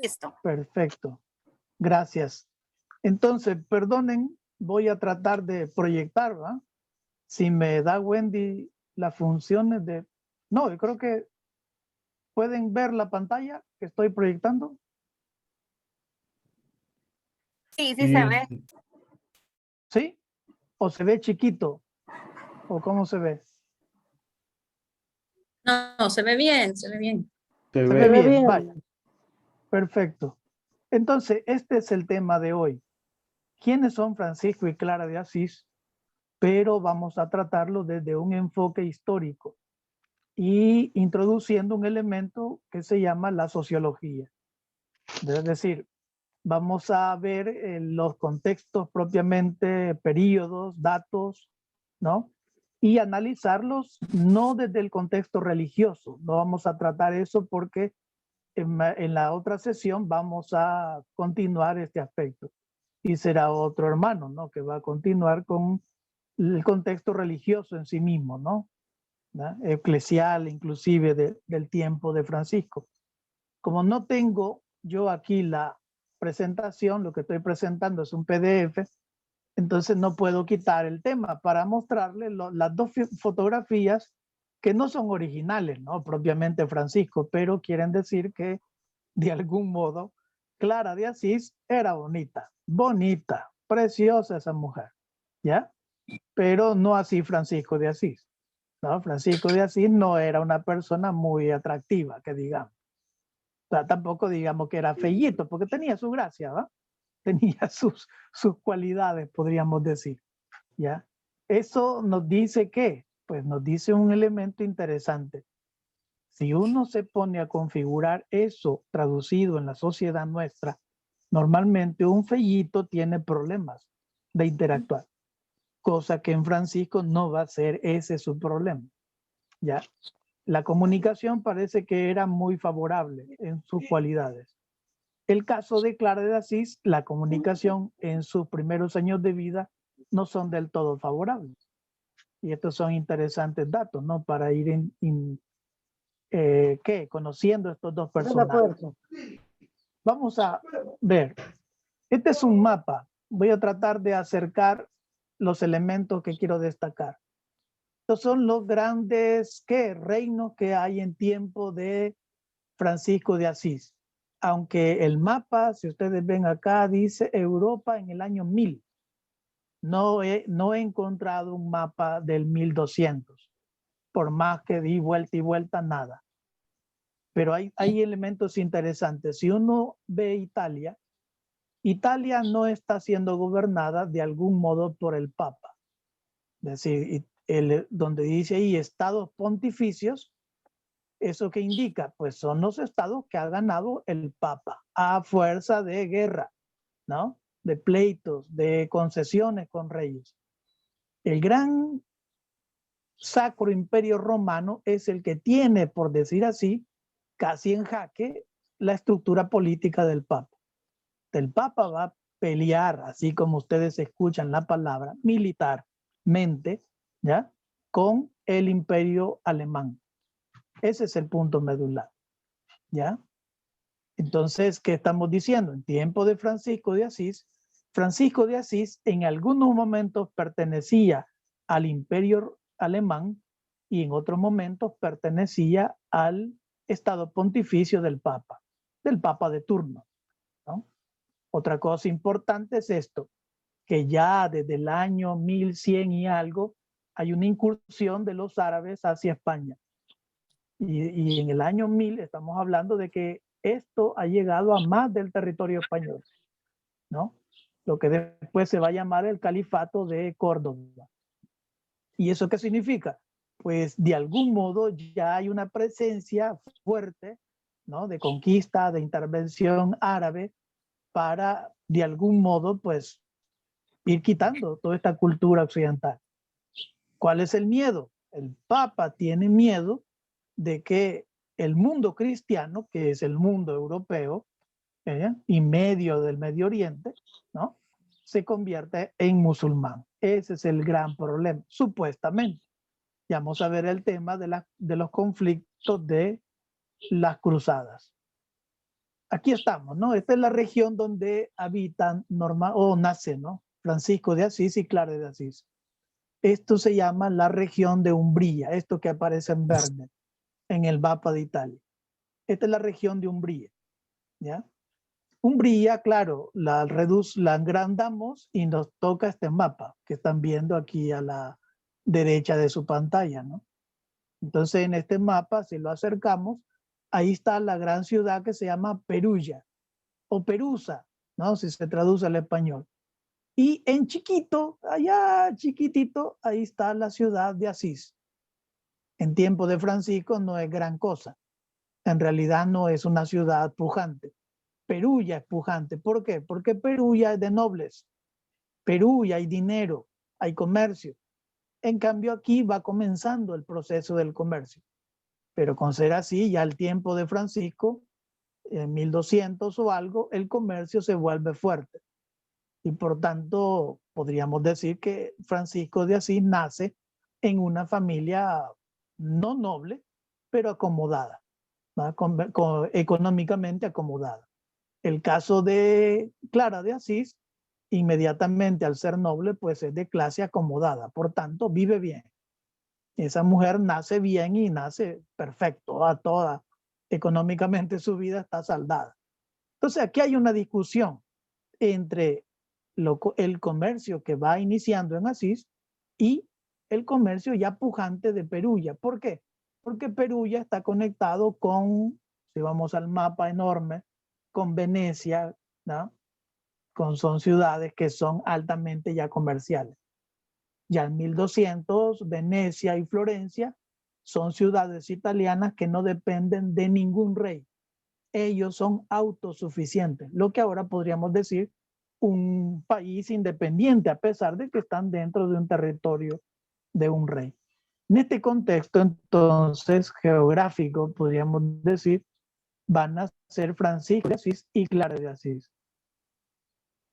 Listo. Perfecto. Gracias. Entonces, perdonen, voy a tratar de proyectar, ¿va? Si me da Wendy las funciones de... No, yo creo que pueden ver la pantalla que estoy proyectando. Sí, sí se ve. ¿Sí? ¿O se ve chiquito? ¿O cómo se ve? No, se ve bien, se ve bien. Se ve bien, vaya. Perfecto. Entonces, este es el tema de hoy. ¿Quiénes son Francisco y Clara de Asís? Pero vamos a tratarlo desde un enfoque histórico y introduciendo un elemento que se llama la sociología. Es decir, vamos a ver los contextos propiamente, periodos, datos, ¿no? Y analizarlos no desde el contexto religioso. No vamos a tratar eso porque en la otra sesión vamos a continuar este aspecto. Y será otro hermano, ¿no? Que va a continuar con el contexto religioso en sí mismo, ¿no? Eclesial, inclusive del tiempo de Francisco. Como no tengo yo aquí la presentación, lo que estoy presentando es un PDF, entonces no puedo quitar el tema para mostrarle las dos fotografías que no son originales, ¿no? Propiamente Francisco, pero quieren decir que de algún modo Clara de Asís era bonita, bonita, preciosa esa mujer, ¿ya? Pero no así Francisco de Asís, ¿no? Francisco de Asís no era una persona muy atractiva, que digamos. O sea, tampoco digamos que era fellito, porque tenía su gracia, ¿va? Tenía sus cualidades, podríamos decir, ¿ya? Eso nos dice ¿qué? Pues nos dice un elemento interesante. Si uno se pone a configurar eso traducido en la sociedad nuestra, normalmente un fellito tiene problemas de interactuar, cosa que en Francisco no va a ser ese su problema, ¿ya? La comunicación parece que era muy favorable en sus cualidades. El caso de Clara de Asís, la comunicación en sus primeros años de vida no son del todo favorables. Y estos son interesantes datos, ¿no? Para ir conociendo estos dos personajes. Vamos a ver. Este es un mapa. Voy a tratar de acercar los elementos que quiero destacar. Estos son los grandes reinos que hay en tiempo de Francisco de Asís. Aunque el mapa, si ustedes ven acá, dice Europa en el año 1000. No he encontrado un mapa del 1200. Por más que di vuelta y vuelta, nada. Pero hay elementos interesantes. Si uno ve Italia, Italia no está siendo gobernada de algún modo por el Papa. Es decir, donde dice ahí estados pontificios, ¿eso qué indica? Pues son los estados que ha ganado el Papa a fuerza de guerra, ¿no? De pleitos, de concesiones con reyes. El gran Sacro Imperio Romano es el que tiene, por decir así, casi en jaque la estructura política del Papa. El Papa va a pelear, así como ustedes escuchan la palabra, militarmente, ¿ya? Con el Imperio Alemán. Ese es el punto medular, ¿ya? Entonces, ¿qué estamos diciendo? En tiempo de Francisco de Asís en algunos momentos pertenecía al Imperio Alemán y en otros momentos pertenecía al Estado Pontificio del Papa de turno, ¿no? Otra cosa importante es esto, que ya desde el año 1100 y algo hay una incursión de los árabes hacia España. Y en el año 1000 estamos hablando de que esto ha llegado a más del territorio español, ¿no? Lo que después se va a llamar el Califato de Córdoba. ¿Y eso qué significa? Pues de algún modo ya hay una presencia fuerte, ¿no? De conquista, de intervención árabe para de algún modo pues ir quitando toda esta cultura occidental. ¿Cuál es el miedo? El Papa tiene miedo de que el mundo cristiano, que es el mundo europeo, y medio del Medio Oriente, ¿no? Se convierte en musulmán. Ese es el gran problema, supuestamente. Ya vamos a ver el tema de los conflictos de las cruzadas. aquí estamos, ¿no? Esta es la región donde habitan o nace, ¿no? Francisco de Asís y Clara de Asís. Esto se llama la región de Umbría, esto que aparece en verde en el mapa de Italia. Esta es la región de Umbría, ¿ya? Umbría, claro, la agrandamos y nos toca este mapa que están viendo aquí a la derecha de su pantalla, ¿no? Entonces, en este mapa, si lo acercamos, ahí está la gran ciudad que se llama Perugia o Perusa, ¿no? Si se traduce al español. Y en chiquito, allá chiquitito, ahí está la ciudad de Asís. En tiempo de Francisco no es gran cosa. En realidad no es una ciudad pujante. Perugia es pujante. ¿Por qué? Porque Perugia es de nobles. Perugia hay dinero, hay comercio. En cambio aquí va comenzando el proceso del comercio. Pero con ser así, ya al tiempo de Francisco, en 1200 o algo, el comercio se vuelve fuerte. Y por tanto, podríamos decir que Francisco de Asís nace en una familia no noble, pero acomodada, ¿no? Económicamente acomodada. El caso de Clara de Asís, inmediatamente al ser noble, pues es de clase acomodada, por tanto vive bien. Esa mujer nace bien y nace perfecto, a toda, económicamente su vida está saldada. Entonces aquí hay una discusión entre el comercio que va iniciando en Asís y el comercio ya pujante de Perugia. ¿Por qué? Porque Perugia está conectado con, si vamos al mapa enorme, con Venecia, ¿no? Son ciudades que son altamente ya comerciales. Ya en 1200, Venecia y Florencia son ciudades italianas que no dependen de ningún rey. Ellos son autosuficientes, lo que ahora podríamos decir un país independiente, a pesar de que están dentro de un territorio de un rey. En este contexto, entonces, geográfico, podríamos decir, van a ser Francisco de Asís y Clara de Asís.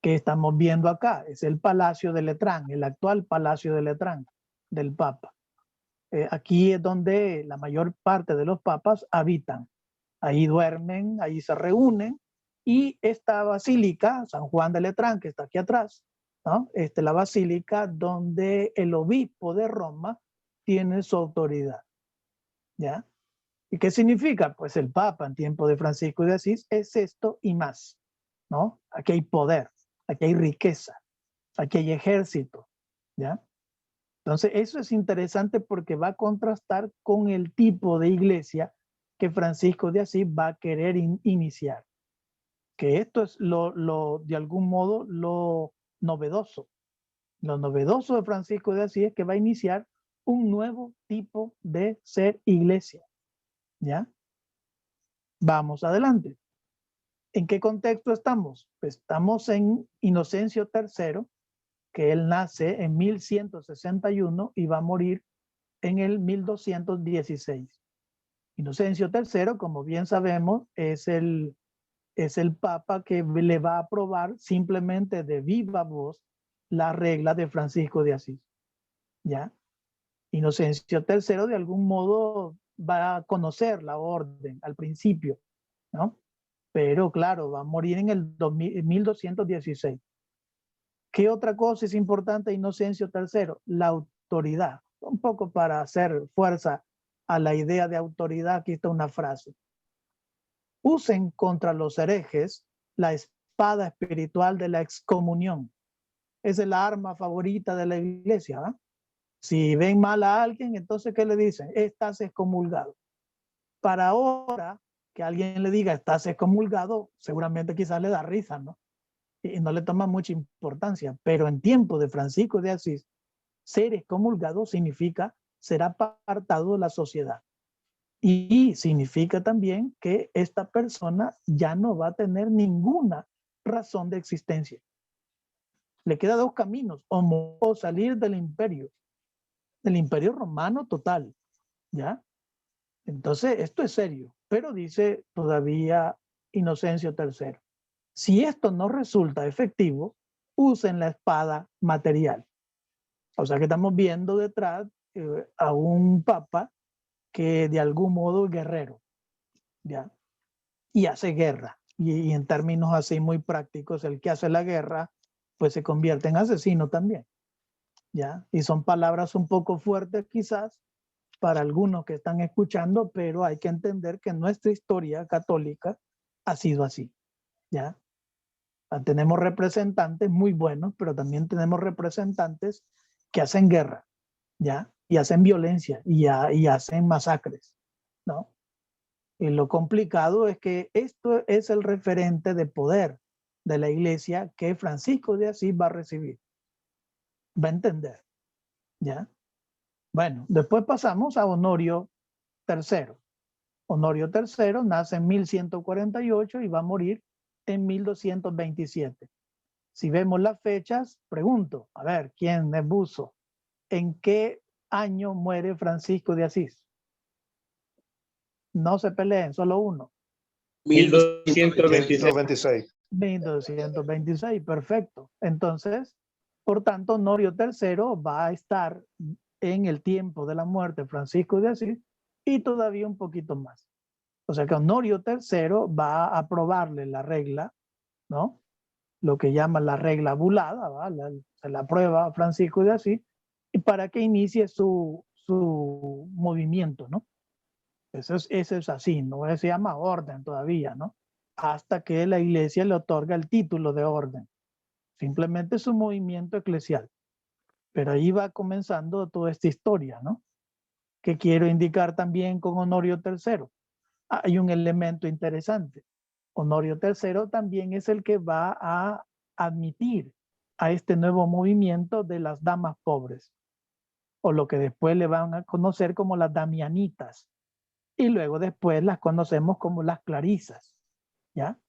Que estamos viendo acá es el Palacio de Letrán, el actual Palacio de Letrán del Papa. Aquí es donde la mayor parte de los papas habitan. Ahí duermen, ahí se reúnen, y esta basílica, San Juan de Letrán, que está aquí atrás, ¿no? La basílica donde el obispo de Roma tiene su autoridad, ¿ya? ¿Y qué significa? Pues el Papa en tiempo de Francisco de Asís es esto y más, ¿no? Aquí hay poder, aquí hay riqueza, aquí hay ejército, ¿ya? Entonces eso es interesante porque va a contrastar con el tipo de iglesia que Francisco de Asís va a querer iniciar. Que esto es de algún modo lo novedoso. Lo novedoso de Francisco de Asís es que va a iniciar un nuevo tipo de ser iglesia, ¿ya? Vamos adelante. ¿En qué contexto estamos? Pues estamos en Inocencio III, que él nace en 1161 y va a morir en el 1216. Inocencio III, como bien sabemos, es el papa que le va a aprobar simplemente de viva voz la regla de Francisco de Asís, ¿ya? Inocencio III de algún modo va a conocer la orden al principio, ¿no? Pero claro, va a morir en el 1216. ¿Qué otra cosa es importante de Inocencio III? La autoridad. Un poco para hacer fuerza a la idea de autoridad, aquí está una frase. Usen contra los herejes la espada espiritual de la excomunión. Esa es la arma favorita de la iglesia, ¿eh? Si ven mal a alguien, entonces ¿qué le dicen? Estás excomulgado. Para ahora que alguien le diga estás excomulgado, seguramente quizás le da risa, ¿no? Y no le toma mucha importancia. Pero en tiempo de Francisco de Asís, ser excomulgado significa ser apartado de la sociedad. Y significa también que esta persona ya no va a tener ninguna razón de existencia. Le queda dos caminos, o salir del imperio romano total, ¿ya? Entonces, esto es serio, pero dice todavía Inocencio III, si esto no resulta efectivo, usen la espada material. O sea que estamos viendo detrás a un papa que de algún modo es guerrero, ¿ya? Y hace guerra, Y en términos así muy prácticos, el que hace la guerra, pues se convierte en asesino también, ¿ya? Y son palabras un poco fuertes quizás para algunos que están escuchando, pero hay que entender que nuestra historia católica ha sido así, ¿ya? Tenemos representantes muy buenos, pero también tenemos representantes que hacen guerra, ¿ya? Y hacen violencia y hacen masacres, ¿no? Y lo complicado es que esto es el referente de poder de la iglesia que Francisco de Asís va a recibir, va a entender, ¿ya? Bueno, después pasamos a Honorio III. Honorio III nace en 1148 y va a morir en 1227. Si vemos las fechas, pregunto, a ver, ¿quién es buzo? ¿En qué año muere Francisco de Asís? No se peleen, solo uno. 1226. 126. 1226, perfecto. Entonces, por tanto, Honorio III va a estar en el tiempo de la muerte de Francisco de Asís y todavía un poquito más. O sea que Honorio III va a aprobarle la regla, ¿no? Lo que llaman la regla bulada, ¿va? Se la aprueba a Francisco de Asís y para que inicie su movimiento, ¿no? Eso es así, no se llama orden todavía, ¿no? Hasta que la iglesia le otorga el título de orden. Simplemente es un movimiento eclesial. Pero ahí va comenzando toda esta historia, ¿no? Que quiero indicar también con Honorio III. Hay un elemento interesante. Honorio III también es el que va a admitir a este nuevo movimiento de las damas pobres, o lo que después le van a conocer como las damianitas, y luego después las conocemos como las clarisas, ¿ya?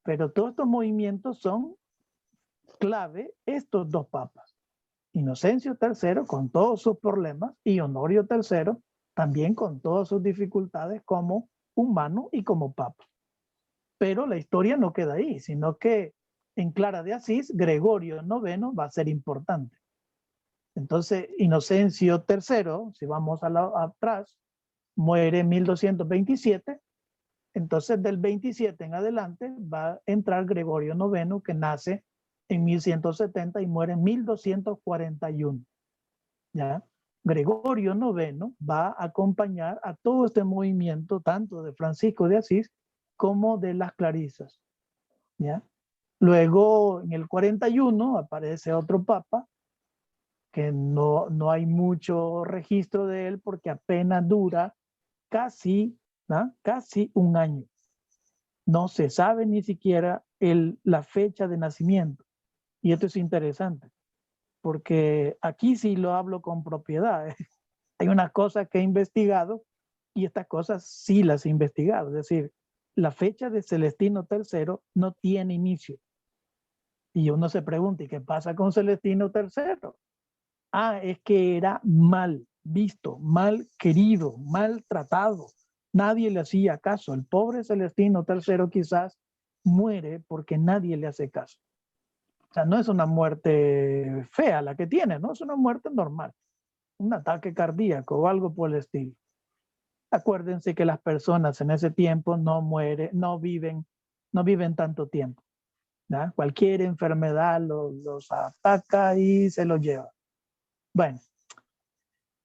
Pero todos estos movimientos son clave estos dos papas. Inocencio III con todos sus problemas y Honorio III también con todas sus dificultades como humano y como papa. Pero la historia no queda ahí, sino que en Clara de Asís, Gregorio IX va a ser importante. Entonces, Inocencio III, si vamos atrás, muere en 1227. Entonces, del 27 en adelante va a entrar Gregorio IX, que nace en 1170 y muere en 1241. ¿Ya? Gregorio IX va a acompañar a todo este movimiento, tanto de Francisco de Asís como de las clarisas. ¿Ya? Luego, en el 41, aparece otro papa, que no hay mucho registro de él porque apenas dura casi un año. No se sabe ni siquiera la fecha de nacimiento. Y esto es interesante, porque aquí sí lo hablo con propiedad. Hay unas cosas que he investigado y estas cosas sí las he investigado. Es decir, la fecha de Celestino III no tiene inicio. Y uno se pregunta, ¿y qué pasa con Celestino III? Ah, es que era mal visto, mal querido, mal tratado. Nadie le hacía caso. El pobre Celestino III quizás muere porque nadie le hace caso. O sea, no es una muerte fea la que tiene, ¿no? Es una muerte normal. Un ataque cardíaco o algo por el estilo. Acuérdense que las personas en ese tiempo no mueren, no viven tanto tiempo. ¿Ya? Cualquier enfermedad los ataca y se los lleva. Bueno,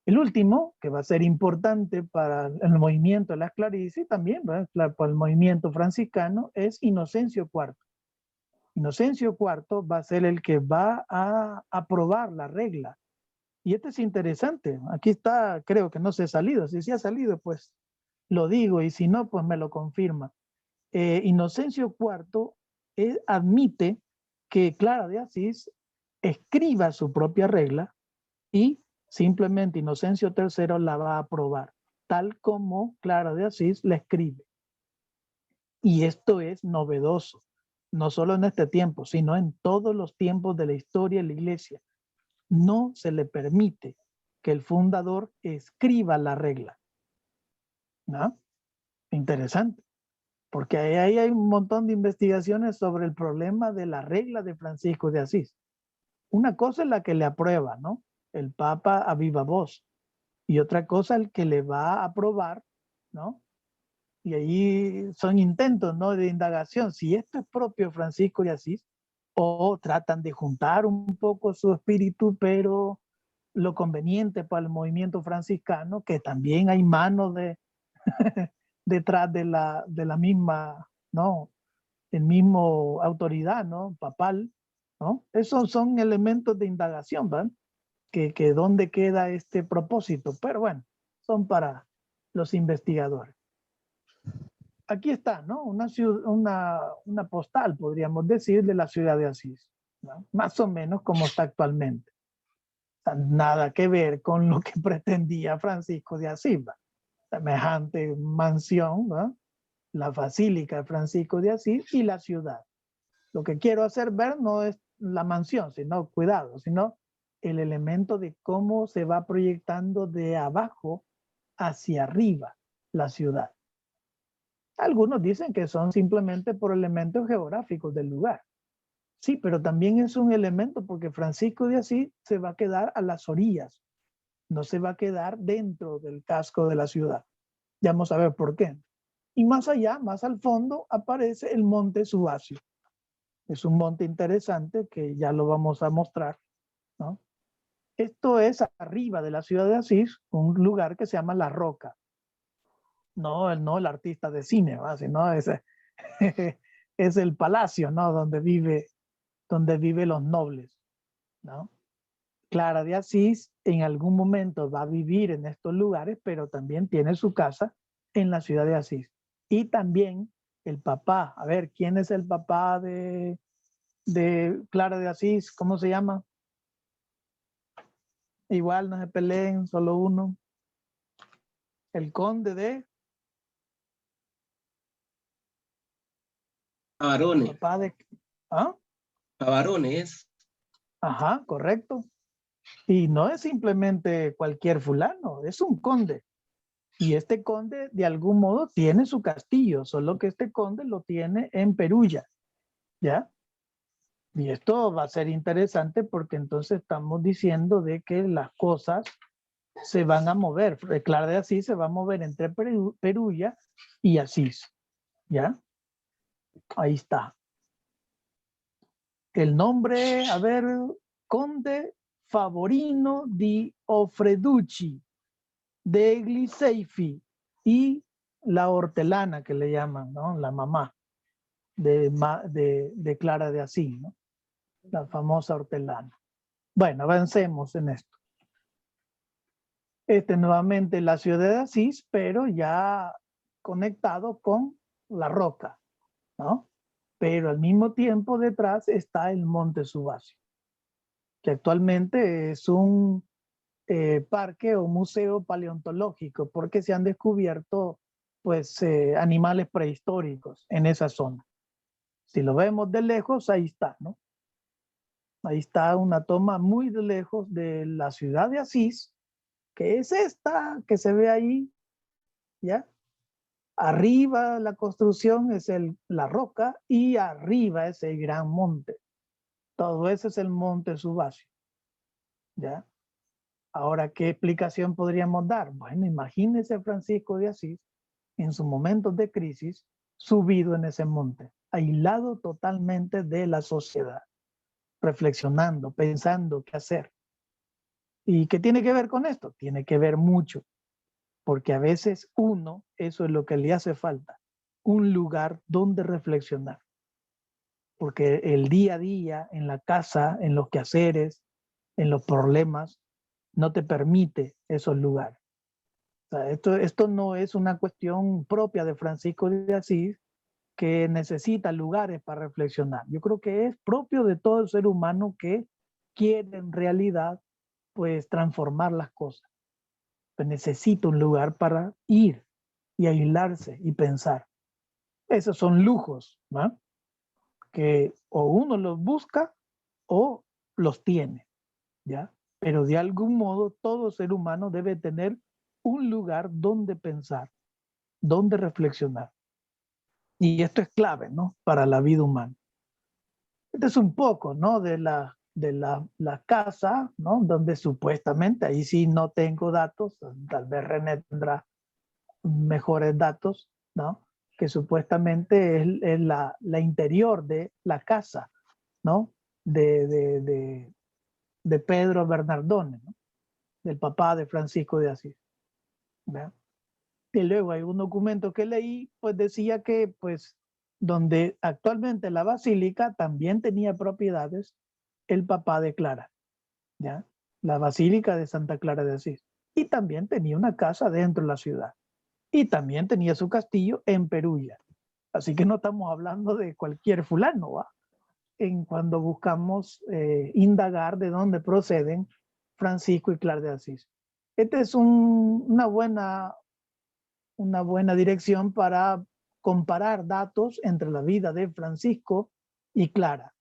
el último, que va a ser importante para el movimiento de las clarisas y también para el movimiento franciscano, es Inocencio IV. Inocencio IV va a ser el que va a aprobar la regla. Y esto es interesante. Aquí está, creo que no se ha salido. Si se ha salido, pues lo digo, y si no, pues me lo confirma. Inocencio IV admite que Clara de Asís escriba su propia regla y simplemente Inocencio III la va a aprobar, tal como Clara de Asís la escribe. Y esto es novedoso, no solo en este tiempo, sino en todos los tiempos de la historia de la iglesia. No se le permite que el fundador escriba la regla. ¿No? Interesante, porque ahí hay un montón de investigaciones sobre el problema de la regla de Francisco de Asís. Una cosa es la que le aprueba, ¿no? El Papa a viva voz. Y otra cosa el que le va a aprobar, ¿no? Y ahí son intentos, ¿no?, de indagación, si esto es propio de Francisco de Asís, o tratan de juntar un poco su espíritu, pero lo conveniente para el movimiento franciscano, que también hay manos detrás de la misma, ¿no?, el mismo autoridad, ¿no?, papal, ¿no? Esos son elementos de indagación, ¿verdad? Que dónde queda este propósito, pero bueno, son para los investigadores. Aquí está, ¿no?, una postal, podríamos decir, de la ciudad de Asís, ¿no?, más o menos como está actualmente. O sea, nada que ver con lo que pretendía Francisco de Asís, ¿va? Semejante mansión, ¿no?, la Basílica de Francisco de Asís y la ciudad. Lo que quiero hacer ver no es la mansión, sino, cuidado, sino el elemento de cómo se va proyectando de abajo hacia arriba la ciudad. Algunos dicen que son simplemente por elementos geográficos del lugar. Sí, pero también es un elemento porque Francisco de Asís se va a quedar a las orillas, no se va a quedar dentro del casco de la ciudad. Ya vamos a ver por qué. Y más allá, más al fondo, aparece el monte Subasio. Es un monte interesante que ya lo vamos a mostrar, ¿no? Esto es arriba de la ciudad de Asís, un lugar que se llama La Roca. No el artista de cine, ¿va?, sino ese, es el palacio, ¿no?, donde vive los nobles, ¿no? Clara de Asís en algún momento va a vivir en estos lugares, pero también tiene su casa en la ciudad de Asís. Y también el papá, a ver, ¿quién es el papá de Clara de Asís? ¿Cómo se llama? Igual no se peleen, solo uno. El conde de... A varones, Papá de... ¿Ah? a varones. Ajá, correcto. Y no es simplemente cualquier fulano, es un conde. Y este conde de algún modo tiene su castillo, solo que este conde lo tiene en Perugia, ¿ya? Y esto va a ser interesante porque entonces estamos diciendo de que las cosas se van a mover. Clara de Asís se va a mover entre Perugia y Asís, ¿ya? Ahí está. El nombre, a ver, Conde Favorino di Offreducci de Gliseifi y la hortelana que le llaman, ¿no?, la mamá de Clara de Asís, ¿no?, la famosa hortelana. Bueno, avancemos en esto. Nuevamente la ciudad de Asís, pero ya conectado con La Roca, ¿no? Pero al mismo tiempo detrás está el Monte Subasio, que actualmente es un parque o museo paleontológico, porque se han descubierto pues animales prehistóricos en esa zona. Si lo vemos de lejos, ahí está, ¿no? Ahí está una toma muy de lejos de la ciudad de Asís, que es esta que se ve ahí, ¿ya? Arriba la construcción es La Roca y arriba es el gran monte. Todo eso es el monte Subasio, ¿ya? Ahora, ¿qué explicación podríamos dar? Bueno, imagínese a Francisco de Asís en sus momentos de crisis subido en ese monte, aislado totalmente de la sociedad, reflexionando, pensando qué hacer. ¿Y qué tiene que ver con esto? Tiene que ver mucho, porque a veces eso es lo que le hace falta, un lugar donde reflexionar. Porque el día a día, en la casa, en los quehaceres, en los problemas, no te permite esos lugares. O sea, esto no es una cuestión propia de Francisco de Asís que necesita lugares para reflexionar. Yo creo que es propio de todo el ser humano que quiere en realidad pues transformar las cosas. Pues necesita un lugar para ir y aislarse y pensar. Esos son lujos, ¿no?, que o uno los busca o los tiene, ¿ya? Pero de algún modo todo ser humano debe tener un lugar donde pensar, donde reflexionar. Y esto es clave, ¿no?, para la vida humana. Este es un poco, ¿no?, de la casa, ¿no?, donde supuestamente, ahí sí no tengo datos, tal vez René tendrá mejores datos, ¿no? Que supuestamente es la interior de la casa, ¿no? De Pedro Bernardone, ¿no? Del papá de Francisco de Asís, ¿verdad? Y luego hay un documento que leí, pues decía que, pues, donde actualmente la basílica también tenía propiedades el papá de Clara, ¿ya? La Basílica de Santa Clara de Asís. Y también tenía una casa dentro de la ciudad. Y también tenía su castillo en Perugia. Así que no estamos hablando de cualquier fulano, ¿va? En cuando buscamos indagar de dónde proceden Francisco y Clara de Asís. Esta es una buena dirección para comparar datos entre la vida de Francisco y Clara,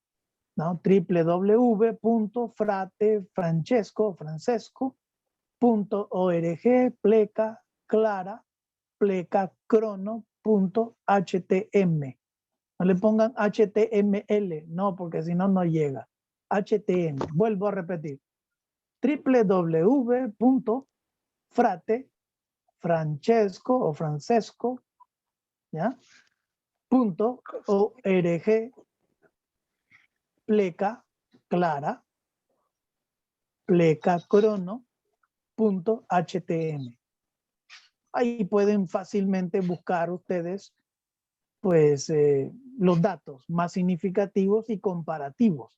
¿no? www.fratefrancesco.org pleca clara pleca crono.htm. No le pongan HTML, no, porque si no, no llega. HTM. Vuelvo a repetir. www.fratefrancesco, ¿ya? .org pleca clara pleca crono.htm. Ahí pueden fácilmente buscar ustedes pues los datos más significativos y comparativos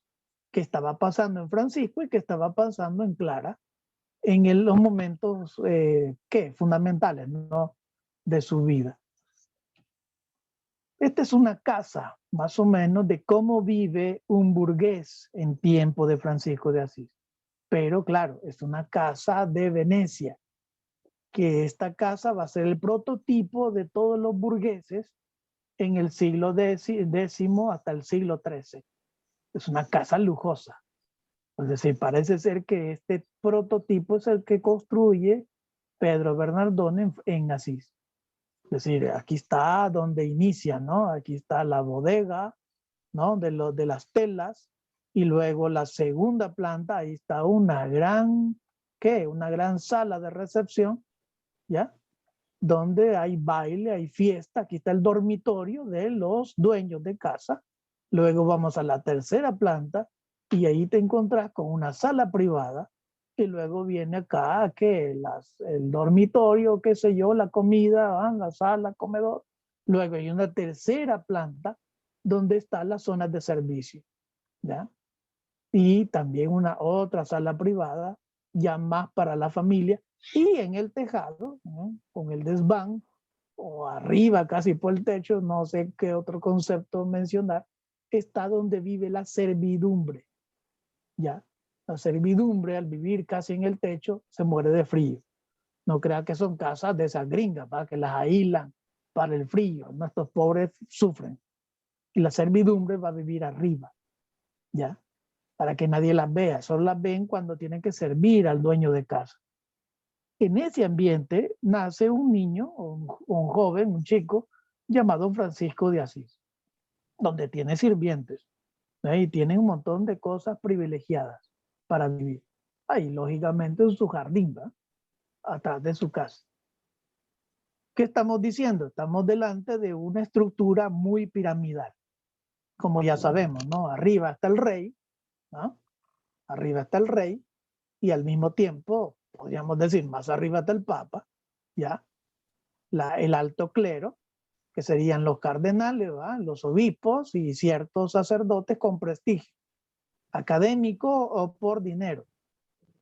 que estaba pasando en Francisco y que estaba pasando en Clara en los momentos fundamentales, ¿no? De su vida. Esta es una casa, más o menos, de cómo vive un burgués en tiempo de Francisco de Asís. Pero claro, es una casa de Venecia, que esta casa va a ser el prototipo de todos los burgueses en el siglo X hasta el siglo XIII. Es una casa lujosa. Es decir, parece ser que este prototipo es el que construye Pedro Bernardone en Asís. Es decir, aquí está donde inicia, ¿no? Aquí está la bodega, ¿no? De las telas, y luego la segunda planta, ahí está una gran sala de recepción, ¿ya? Donde hay baile, hay fiesta. Aquí está el dormitorio de los dueños de casa. Luego vamos a la tercera planta y ahí te encontrás con una sala privada, y luego viene acá el dormitorio, qué sé yo, la comida, la sala, comedor. Luego hay una tercera planta donde están las zonas de servicio, ¿ya? Y también una otra sala privada ya más para la familia, y en el tejado, ¿no? Con el desván o arriba casi por el techo, no sé qué otro concepto mencionar, está donde vive la servidumbre, ¿ya? La servidumbre, al vivir casi en el techo, se muere de frío. No crea que son casas de esas gringas, ¿va? Que las aíslan para el frío. Nuestros pobres sufren. Y la servidumbre va a vivir arriba, ¿ya? Para que nadie las vea. Solo las ven cuando tienen que servir al dueño de casa. En ese ambiente nace un niño, un joven, un chico, llamado Francisco de Asís, donde tiene sirvientes, ¿eh? Y tiene un montón de cosas privilegiadas para vivir. Ahí, lógicamente, en su jardín, ¿va? Atrás de su casa. ¿Qué estamos diciendo? Estamos delante de una estructura muy piramidal. Como ya sabemos, ¿no? Arriba está el rey, ¿no? Arriba está el rey, y al mismo tiempo, podríamos decir, más arriba está el papa, ¿ya? El alto clero, que serían los cardenales, ¿va? Los obispos y ciertos sacerdotes con prestigio académico o por dinero.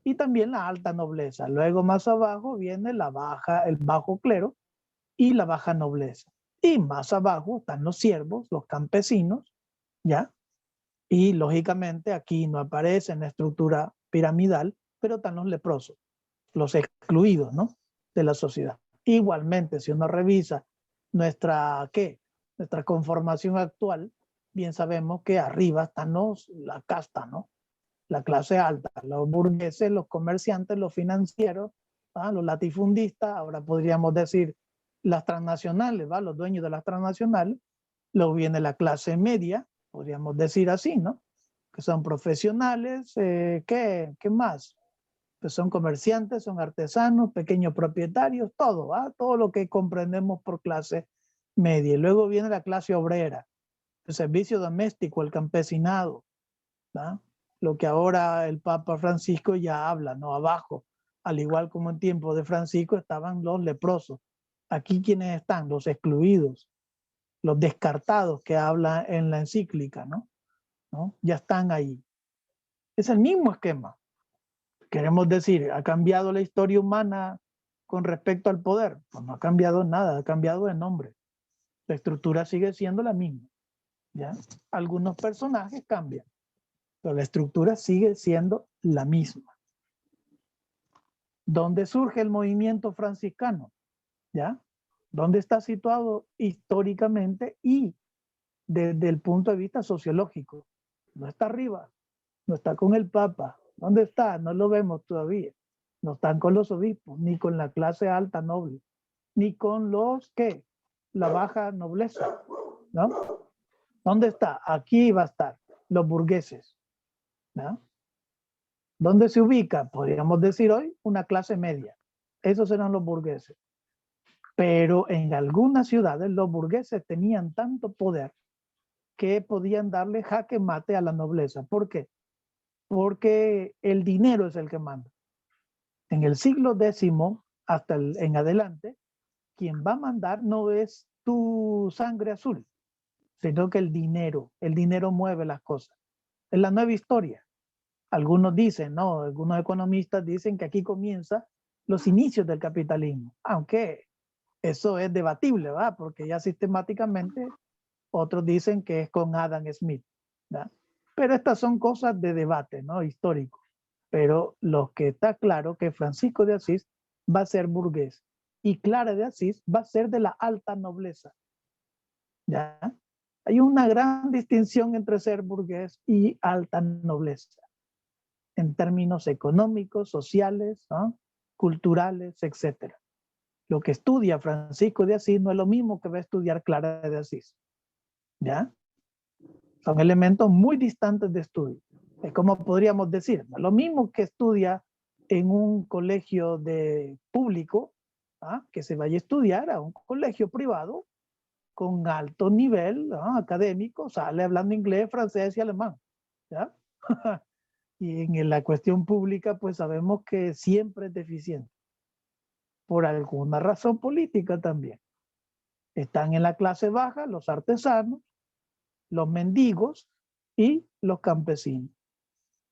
Y también la alta nobleza. Luego más abajo viene el bajo clero y la baja nobleza. Y más abajo están los siervos, los campesinos, ¿ya? Y lógicamente aquí no aparece en la estructura piramidal, pero están los leprosos, los excluidos, ¿no? De la sociedad. Igualmente, si uno revisa nuestra conformación actual, bien sabemos que arriba están la casta, ¿no? La clase alta, los burgueses, los comerciantes, los financieros, ¿va? Los latifundistas, ahora podríamos decir las transnacionales, ¿va? Los dueños de las transnacionales. Luego viene la clase media, podríamos decir así, ¿no? Que son profesionales, ¿qué más? Pues son comerciantes, son artesanos, pequeños propietarios, todo, ¿va? Todo lo que comprendemos por clase media. Y luego viene la clase obrera, el servicio doméstico, el campesinado, ¿no? Lo que ahora el Papa Francisco ya habla, ¿no? Abajo, al igual como en tiempo de Francisco estaban los leprosos. Aquí, ¿quiénes están? Los excluidos, los descartados que habla en la encíclica, ¿no? Ya están ahí. Es el mismo esquema. Queremos decir, ¿ha cambiado la historia humana con respecto al poder? Pues no ha cambiado nada, ha cambiado de nombre. La estructura sigue siendo la misma, ¿ya? Algunos personajes cambian, pero la estructura sigue siendo la misma. ¿Dónde surge el movimiento franciscano? ¿Ya? ¿Dónde está situado históricamente y desde el punto de vista sociológico? No está arriba, no está con el Papa. ¿Dónde está? No lo vemos todavía. No están con los obispos, ni con la clase alta noble, ni con los que la baja nobleza, ¿no? ¿Dónde está? Aquí va a estar, los burgueses, ¿no? ¿Dónde se ubica? Podríamos decir hoy una clase media. Esos eran los burgueses. Pero en algunas ciudades los burgueses tenían tanto poder que podían darle jaque mate a la nobleza. ¿Por qué? Porque el dinero es el que manda. En el siglo X hasta en adelante, quien va a mandar no es tu sangre azul, sino que el dinero mueve las cosas. Es la nueva historia. Algunos dicen, no, algunos economistas dicen que aquí comienza los inicios del capitalismo, aunque eso es debatible, ¿va? Porque ya sistemáticamente otros dicen que es con Adam Smith, ¿verdad? Pero estas son cosas de debate, ¿no? Histórico. Pero lo que está claro que Francisco de Asís va a ser burgués y Clara de Asís va a ser de la alta nobleza, ¿ya? Hay una gran distinción entre ser burgués y alta nobleza en términos económicos, sociales, ¿no? Culturales, etc. Lo que estudia Francisco de Asís no es lo mismo que va a estudiar Clara de Asís, ¿ya? Son elementos muy distantes de estudio. Es como podríamos decir, ¿no? Lo mismo que estudia en un colegio de público, ¿ah? Que se vaya a estudiar a un colegio privado con alto nivel, ¿no? Académico, sale hablando inglés, francés y alemán, ¿ya? Y en la cuestión pública, pues sabemos que siempre es deficiente. Por alguna razón política también. Están en la clase baja los artesanos, los mendigos y los campesinos.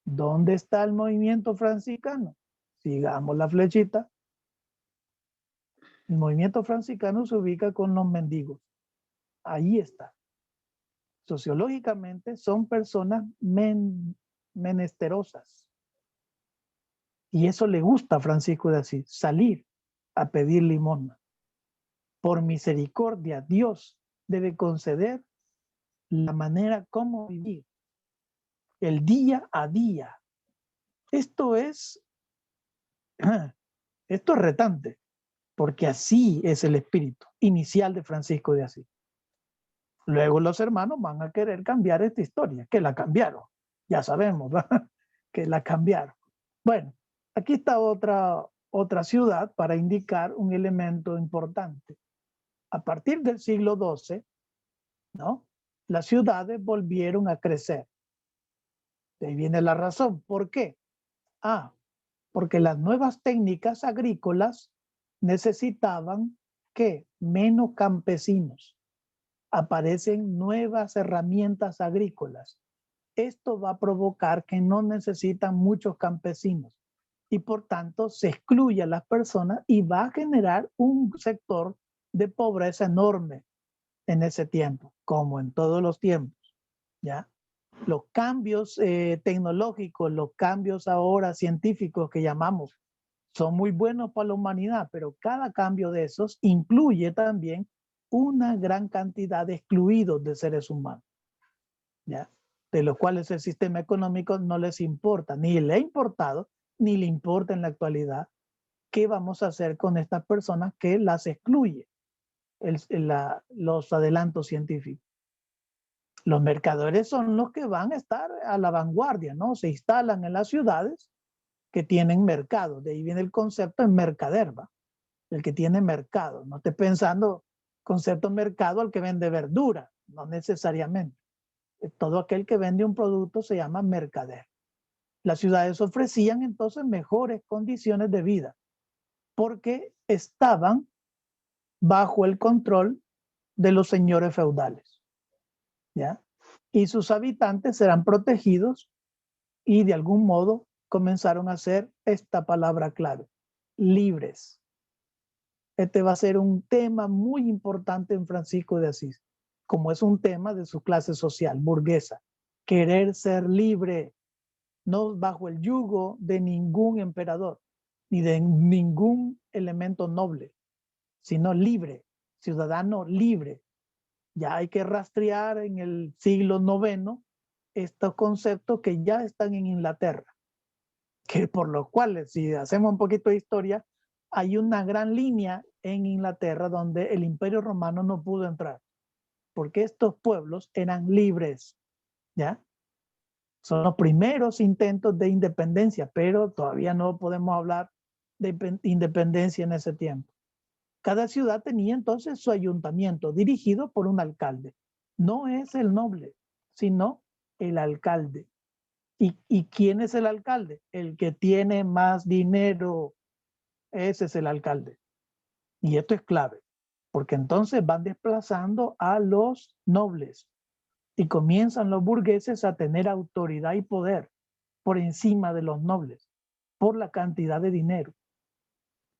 ¿Dónde está el movimiento franciscano? Sigamos la flechita. El movimiento franciscano se ubica con los mendigos. Ahí está. Sociológicamente son personas menesterosas. Y eso le gusta a Francisco de Asís, salir a pedir limosna. Por misericordia, Dios debe conceder la manera como vivir, el día a día. Esto es retante, porque así es el espíritu inicial de Francisco de Asís. Luego los hermanos van a querer cambiar esta historia, que la cambiaron, ya sabemos, ¿verdad? Que la cambiaron. Bueno, aquí está otra ciudad para indicar un elemento importante. A partir del siglo XII, ¿no? Las ciudades volvieron a crecer. De ahí viene la razón. ¿Por qué? Porque las nuevas técnicas agrícolas necesitaban que menos campesinos. Aparecen nuevas herramientas agrícolas. Esto va a provocar que no necesitan muchos campesinos y por tanto se excluye a las personas y va a generar un sector de pobreza enorme en ese tiempo, como en todos los tiempos, ¿ya? Los cambios tecnológicos, los cambios ahora científicos que llamamos, son muy buenos para la humanidad, pero cada cambio de esos incluye también una gran cantidad de excluidos de seres humanos, ¿ya? De los cuales el sistema económico no les importa, ni le ha importado, ni le importa en la actualidad. ¿Qué vamos a hacer con estas personas que las excluye los adelantos científicos? Los mercaderes son los que van a estar a la vanguardia, ¿no? Se instalan en las ciudades que tienen mercado. De ahí viene el concepto de mercader, ¿va? El que tiene mercado. No esté pensando concepto mercado al que vende verdura, no necesariamente. Todo aquel que vende un producto se llama mercader. Las ciudades ofrecían entonces mejores condiciones de vida porque estaban bajo el control de los señores feudales, ¿ya? Y sus habitantes eran protegidos y de algún modo comenzaron a ser esta palabra clave, libres. Este va a ser un tema muy importante en Francisco de Asís, como es un tema de su clase social, burguesa. Querer ser libre, no bajo el yugo de ningún emperador, ni de ningún elemento noble, sino libre, ciudadano libre. Ya hay que rastrear en el siglo IX estos conceptos que ya están en Inglaterra, que por los cuales, si hacemos un poquito de historia, hay una gran línea en Inglaterra donde el Imperio Romano no pudo entrar, porque estos pueblos eran libres, ¿ya? Son los primeros intentos de independencia, pero todavía no podemos hablar de independencia en ese tiempo. Cada ciudad tenía entonces su ayuntamiento dirigido por un alcalde. No es el noble, sino el alcalde. ¿Y quién es el alcalde? El que tiene más dinero, ese es el alcalde. Y esto es clave, porque entonces van desplazando a los nobles y comienzan los burgueses a tener autoridad y poder por encima de los nobles, por la cantidad de dinero.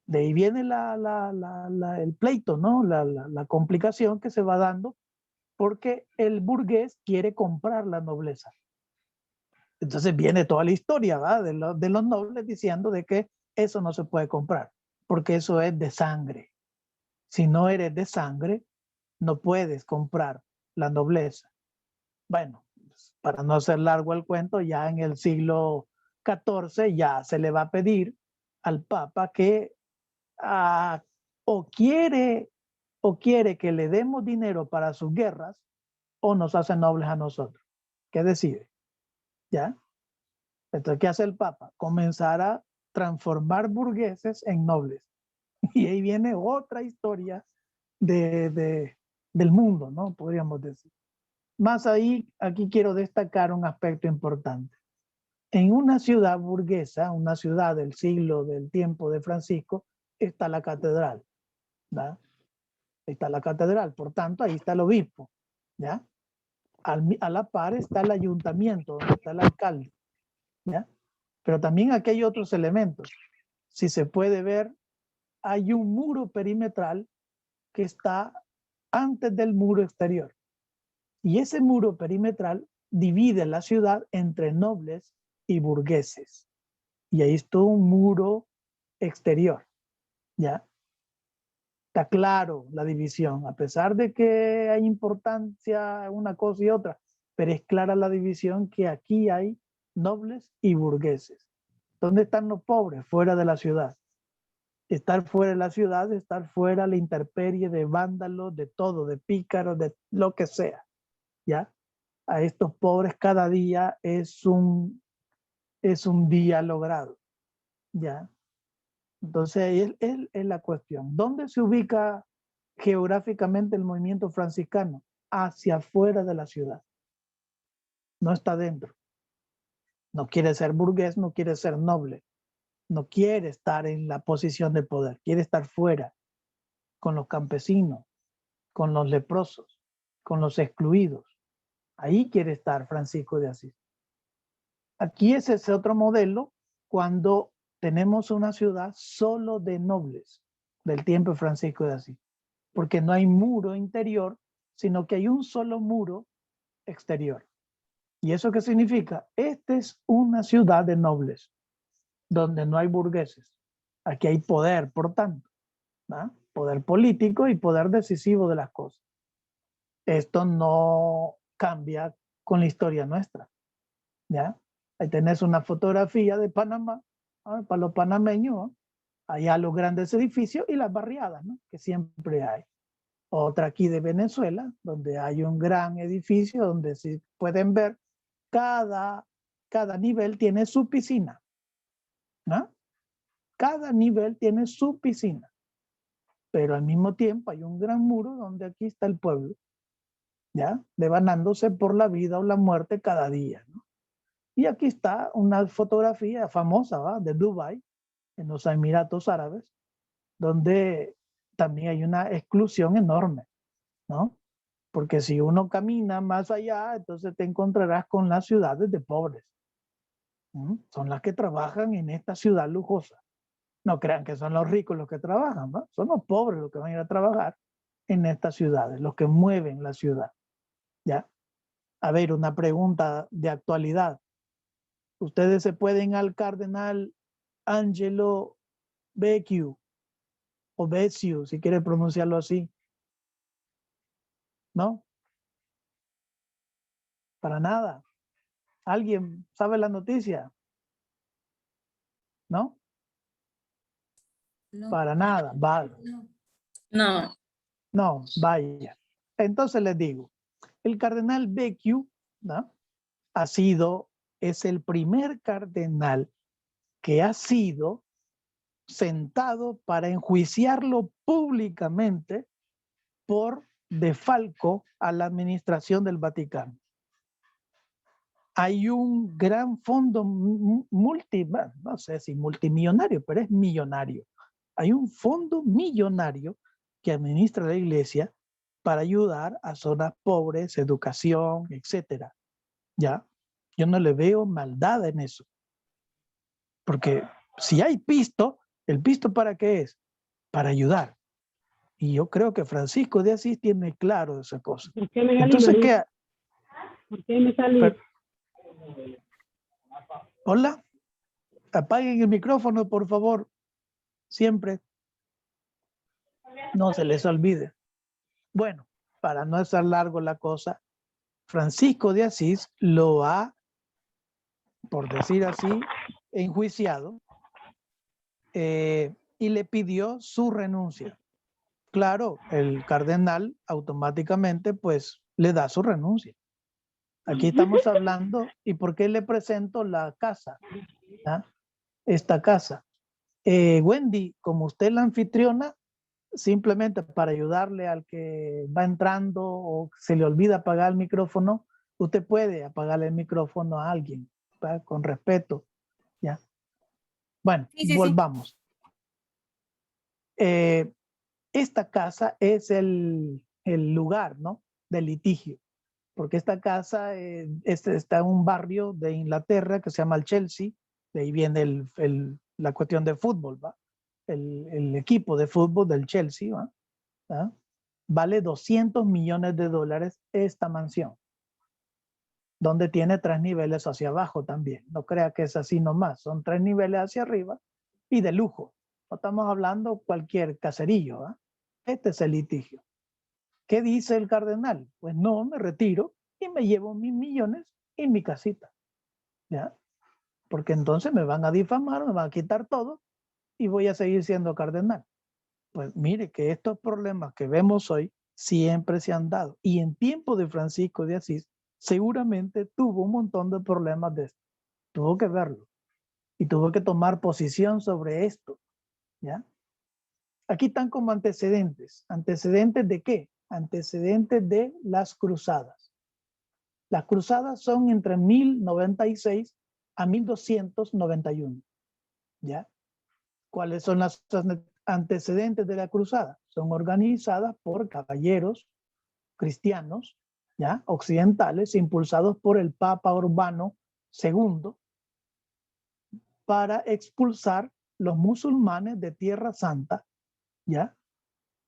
De ahí viene el pleito, ¿no? La complicación que se va dando porque el burgués quiere comprar la nobleza. Entonces viene toda la historia, ¿va? De los nobles diciendo de que eso no se puede comprar, porque eso es de sangre. Si no eres de sangre, no puedes comprar la nobleza. Bueno, para no hacer largo el cuento, ya en el siglo XIV ya se le va a pedir al Papa que o quiere que le demos dinero para sus guerras o nos hace nobles a nosotros. ¿Qué decide? ¿Ya? Entonces, ¿qué hace el Papa? Comenzar a transformar burgueses en nobles. Y ahí viene otra historia del mundo, ¿no? Podríamos decir. Más ahí, aquí quiero destacar un aspecto importante. En una ciudad burguesa, una ciudad del tiempo de Francisco, está la catedral, ¿verdad? Está la catedral, por tanto, ahí está el obispo, ¿ya? A la par está el ayuntamiento, donde está el alcalde, ¿ya? Pero también aquí hay otros elementos. Si se puede ver, hay un muro perimetral que está antes del muro exterior. Y ese muro perimetral divide la ciudad entre nobles y burgueses. Y ahí está un muro exterior, ¿ya? Está claro la división, a pesar de que hay importancia una cosa y otra, pero es clara la división que aquí hay nobles y burgueses. ¿Dónde están los pobres? Fuera de la ciudad. Estar fuera de la ciudad, estar fuera de la intemperie de vándalos, de todo, de pícaros, de lo que sea, ¿ya? A estos pobres cada día es un día logrado, ¿ya? Entonces, es la cuestión. ¿Dónde se ubica geográficamente el movimiento franciscano? Hacia afuera de la ciudad. No está dentro. No quiere ser burgués, no quiere ser noble. No quiere estar en la posición de poder. Quiere estar fuera, con los campesinos, con los leprosos, con los excluidos. Ahí quiere estar Francisco de Asís. Aquí es ese otro modelo cuando tenemos una ciudad solo de nobles del tiempo de Francisco de Asís, porque no hay muro interior, sino que hay un solo muro exterior. ¿Y eso qué significa? Esta es una ciudad de nobles, donde no hay burgueses. Aquí hay poder, por tanto, ¿no? Poder político y poder decisivo de las cosas. Esto no cambia con la historia nuestra, ¿ya? Ahí tenés una fotografía de Panamá, ¿no? Para los panameños, ¿no? Allá los grandes edificios y las barriadas, ¿no? Que siempre hay. Otra aquí de Venezuela, donde hay un gran edificio donde si pueden ver, cada nivel tiene su piscina, ¿no? Cada nivel tiene su piscina. pero al mismo tiempo hay un gran muro donde aquí está el pueblo, ¿ya? Devanándose por la vida o la muerte cada día, ¿no? Y aquí está una fotografía famosa, ¿va? De Dubái, en los Emiratos Árabes, donde también hay una exclusión enorme, ¿no? Porque si uno camina más allá, entonces te encontrarás con las ciudades de pobres. Son las que trabajan en esta ciudad lujosa. No crean que son los ricos los que trabajan, ¿no? Son los pobres los que van a ir a trabajar en estas ciudades, los que mueven la ciudad, ¿ya? A ver, una pregunta de actualidad. Ustedes se pueden al cardenal Angelo Becciu, o Becciu, si quiere pronunciarlo así, ¿no? Para nada. ¿Alguien sabe la noticia? ¿No? No, Para nada. Vale. no, No, vaya. Entonces les digo, el cardenal Becciu, ¿no? Es el primer cardenal que ha sido sentado para enjuiciarlo públicamente por defalco a la administración del Vaticano. Hay un gran fondo no sé si multimillonario, pero es millonario. Hay un fondo millonario que administra la iglesia para ayudar a zonas pobres, educación, etcétera. ¿Ya? Yo no le veo maldad en eso. Porque si hay pisto, ¿el pisto para qué es? Para ayudar. Y yo creo que Francisco de Asís tiene claro esa cosa. ¿Por qué me salí, Entonces, María? ¿Por qué me salí? Hola, apaguen el micrófono, por favor. Siempre. No se les olvide. Bueno, para no hacer largo la cosa, Francisco de Asís lo ha, por decir así, enjuiciado y le pidió su renuncia. Claro, el cardenal automáticamente pues le da su renuncia. Aquí estamos hablando, ¿y por qué le presento la casa? ¿Ah? Esta casa. Wendy, como usted es la anfitriona, simplemente para ayudarle al que va entrando o se le olvida apagar el micrófono, usted puede apagarle el micrófono a alguien, ¿verdad? Con respeto, ¿ya? Bueno, Sí, sí, sí. volvamos. Esta casa es el lugar, ¿no? Del litigio, porque esta casa está en un barrio de Inglaterra que se llama el Chelsea, de ahí viene la cuestión de fútbol, ¿va? El equipo de fútbol del Chelsea, ¿va? ¿Ah? Vale 200 millones de dólares esta mansión, donde tiene 3 niveles hacia abajo también. No crea que es así nomás, son 3 niveles hacia arriba y de lujo. No estamos hablando cualquier caserillo. ¿Ah? Este es el litigio. ¿Qué dice el cardenal? Pues no, me retiro y me llevo mis millones y mi casita. ¿Ya? Porque entonces me van a difamar, me van a quitar todo y voy a seguir siendo cardenal. Pues mire que estos problemas que vemos hoy siempre se han dado. Y en tiempo de Francisco de Asís, seguramente tuvo un montón de problemas de esto. Tuvo que verlo y tuvo que tomar posición sobre esto. ¿Ya? Aquí están como antecedentes. ¿Antecedentes de qué? Antecedentes de las cruzadas. Las cruzadas son entre 1096 a 1291. ¿Ya? ¿Cuáles son las antecedentes de la cruzada? Son organizadas por caballeros cristianos, ¿ya? Occidentales, impulsados por el Papa Urbano II para expulsar los musulmanes de Tierra Santa, ¿ya?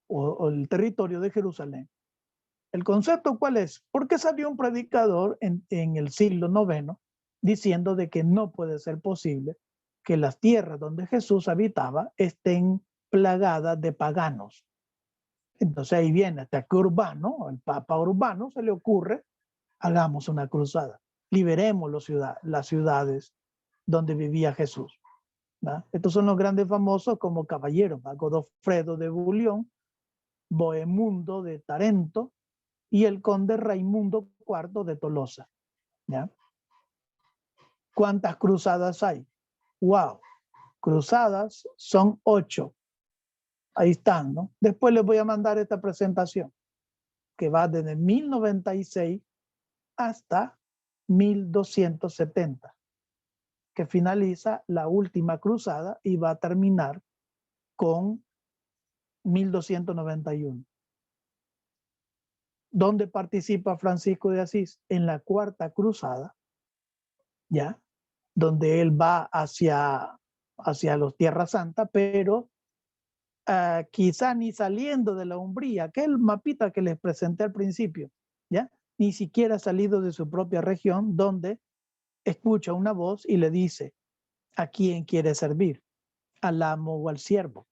O el territorio de Jerusalén. ¿El concepto cuál es? Porque salió un predicador en el siglo IX diciendo de que no puede ser posible que las tierras donde Jesús habitaba estén plagadas de paganos. Entonces ahí viene hasta que Urbano, el Papa Urbano, se le ocurre, hagamos una cruzada, liberemos las ciudades donde vivía Jesús. ¿Va? Estos son los grandes famosos como caballeros, ¿va? Godofredo de Bouillon, Bohemundo de Tarento y el conde Raimundo IV de Tolosa. ¿Ya? ¿Cuántas cruzadas hay? ¡Wow! Cruzadas son 8. Ahí están, ¿no? Después les voy a mandar esta presentación que va desde 1096 hasta 1270, que finaliza la última cruzada y va a terminar con 1291. ¿Dónde participa Francisco de Asís? En la cuarta cruzada, ¿ya? Donde él va hacia los Tierra Santa, pero quizá ni saliendo de la Umbría, aquel mapita que les presenté al principio, ¿ya? Ni siquiera salido de su propia región, donde escucha una voz y le dice, ¿a quién quiere servir? ¿Al amo o al siervo?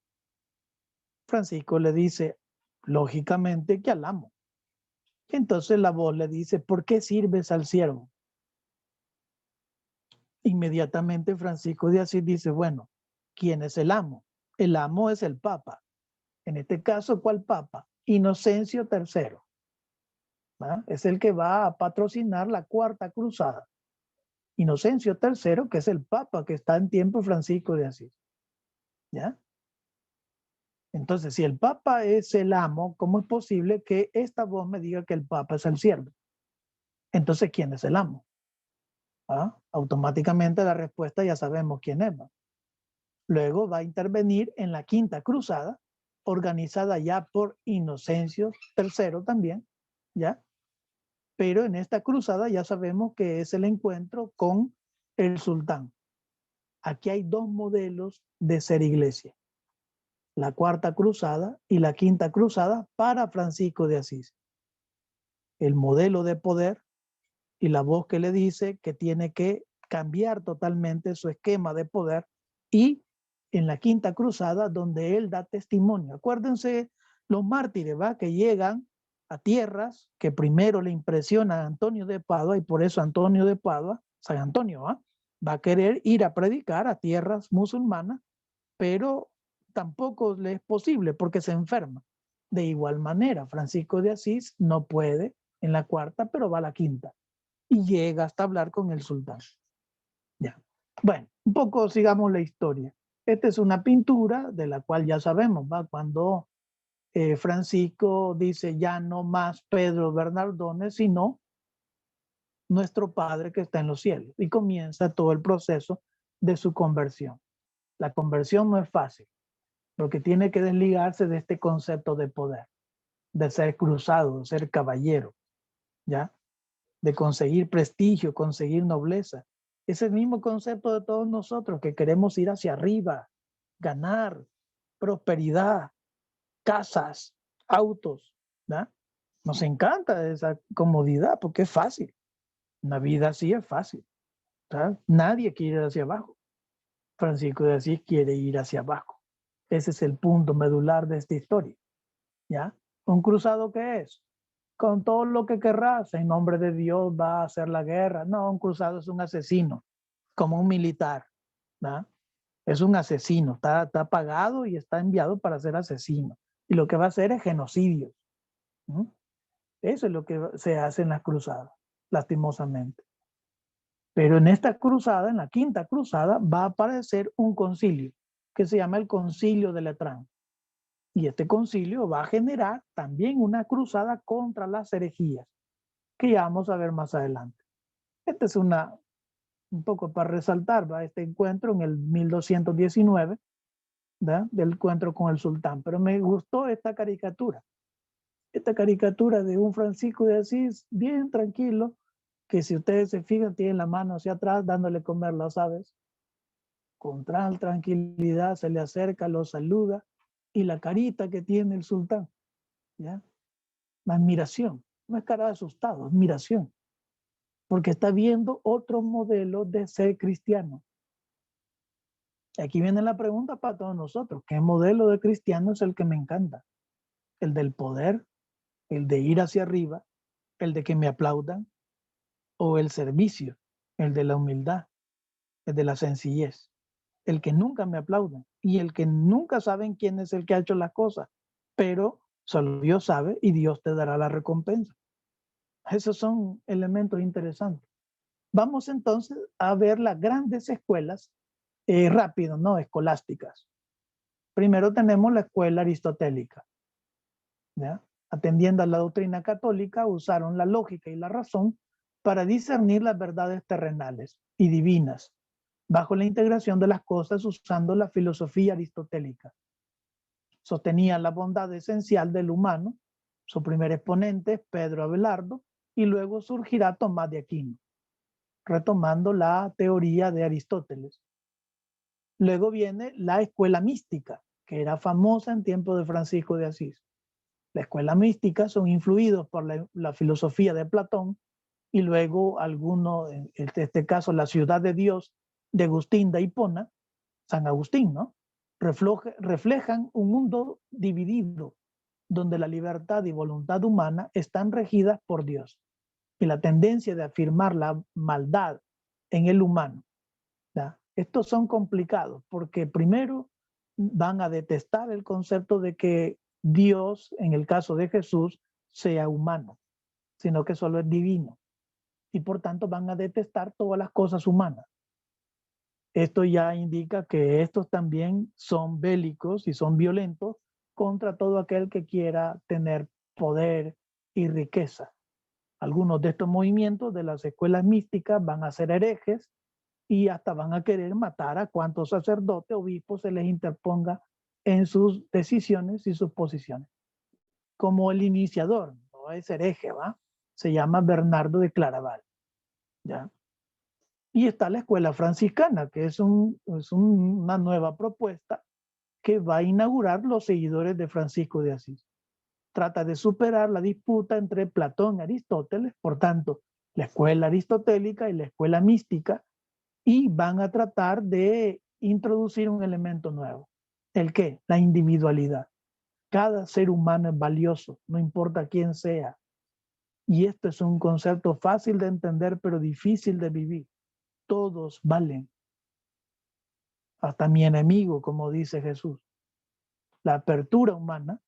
Francisco le dice, lógicamente que al amo. Entonces la voz le dice, ¿por qué sirves al siervo? Inmediatamente Francisco de Asís dice, bueno, ¿quién es el amo? El amo es el Papa. En este caso, ¿cuál Papa? Inocencio III. ¿Va? Es el que va a patrocinar la cuarta cruzada. Inocencio III, que es el Papa que está en tiempo Francisco de Asís. ¿Ya? Entonces, si el Papa es el amo, ¿cómo es posible que esta voz me diga que el Papa es el siervo? Entonces, ¿quién es el amo? ¿Ah? Automáticamente la respuesta ya sabemos quién es. ¿Va? Luego va a intervenir en la quinta cruzada, organizada ya por Inocencio III también, ¿ya? Pero en esta cruzada ya sabemos que es el encuentro con el sultán. Aquí hay dos modelos de ser iglesia. La cuarta cruzada y la quinta cruzada para Francisco de Asís. El modelo de poder y la voz que le dice que tiene que cambiar totalmente su esquema de poder, y en la quinta cruzada donde él da testimonio. Acuérdense los mártires, ¿va? Que llegan a tierras que primero le impresiona a Antonio de Padua, y por eso Antonio de Padua, San Antonio, va a querer ir a predicar a tierras musulmanas, pero tampoco le es posible porque se enferma. De igual manera, Francisco de Asís no puede en la cuarta, pero va a la quinta y llega hasta hablar con el sultán. Ya. Bueno, un poco sigamos la historia. Esta es una pintura de la cual ya sabemos, ¿va? Cuando Francisco dice ya no más Pedro Bernardone, sino nuestro Padre que está en los cielos, y comienza todo el proceso de su conversión. La conversión no es fácil, porque tiene que desligarse de este concepto de poder, de ser cruzado, de ser caballero, ¿ya? De conseguir prestigio, conseguir nobleza. Es el mismo concepto de todos nosotros que queremos ir hacia arriba, ganar, prosperidad, casas, autos, ¿no? Nos encanta esa comodidad porque es fácil. Una vida así es fácil, ¿sabes? Nadie quiere ir hacia abajo. Francisco de Asís quiere ir hacia abajo. Ese es el punto medular de esta historia, ¿ya? ¿Un cruzado qué es? Con todo lo que querrás, en nombre de Dios va a hacer la guerra. No, un cruzado es un asesino, como un militar, ¿no? Es un asesino, está pagado y está enviado para ser asesino. Y lo que va a hacer es genocidio, ¿no? Eso es lo que se hace en las cruzadas, lastimosamente. Pero en esta cruzada, en la quinta cruzada, va a aparecer un concilio que se llama el Concilio de Letrán. Y este concilio va a generar también una cruzada contra las herejías, que ya vamos a ver más adelante. Este es un poco para resaltar, ¿va? Este encuentro en el 1219, ¿va? Del encuentro con el sultán. Pero me gustó esta caricatura de un Francisco de Asís bien tranquilo, que si ustedes se fijan tiene la mano hacia atrás dándole comer las aves. Con tranquilidad se le acerca, lo saluda, y la carita que tiene el sultán, ¿ya? La admiración, no es cara de asustado, admiración, porque está viendo otro modelo de ser cristiano. Y aquí viene la pregunta para todos nosotros: ¿qué modelo de cristiano es el que me encanta? ¿El del poder? ¿El de ir hacia arriba? ¿El de que me aplaudan? ¿O el servicio? ¿El de la humildad? ¿El de la sencillez? El que nunca me aplaudan y el que nunca saben quién es el que ha hecho las cosas, pero solo Dios sabe y Dios te dará la recompensa. Esos son elementos interesantes. Vamos entonces a ver las grandes escuelas, rápido, ¿no? Escolásticas. Primero tenemos la escuela aristotélica, ¿ya? Atendiendo a la doctrina católica, usaron la lógica y la razón para discernir las verdades terrenales y divinas, bajo la integración de las cosas usando la filosofía aristotélica. Sostenía la bondad esencial del humano. Su primer exponente es Pedro Abelardo, y luego surgirá Tomás de Aquino, retomando la teoría de Aristóteles. Luego viene la escuela mística, que era famosa en tiempo de Francisco de Asís. La escuela mística son influidos por la filosofía de Platón, y luego algunos, en este caso la ciudad de Dios de Agustín de Hipona, San Agustín, ¿no? Reflejan un mundo dividido, donde la libertad y voluntad humana están regidas por Dios, y la tendencia de afirmar la maldad en el humano, ¿ya? Estos son complicados porque primero van a detestar el concepto de que Dios, en el caso de Jesús, sea humano, sino que solo es divino. Y por tanto van a detestar todas las cosas humanas. Esto ya indica que estos también son bélicos y son violentos contra todo aquel que quiera tener poder y riqueza. Algunos de estos movimientos de las escuelas místicas van a ser herejes y hasta van a querer matar a cuantos sacerdotes o obispos se les interponga en sus decisiones y sus posiciones. Como el iniciador, no es hereje, ¿va? Se llama Bernardo de Claraval, ¿ya? Y está la escuela franciscana, que es una nueva propuesta que va a inaugurar los seguidores de Francisco de Asís. Trata de superar la disputa entre Platón y Aristóteles, por tanto, la escuela aristotélica y la escuela mística, y van a tratar de introducir un elemento nuevo. ¿El qué? La individualidad. Cada ser humano es valioso, no importa quién sea. Y esto es un concepto fácil de entender, pero difícil de vivir. Todos valen. Hasta mi enemigo, como dice Jesús. La apertura humana,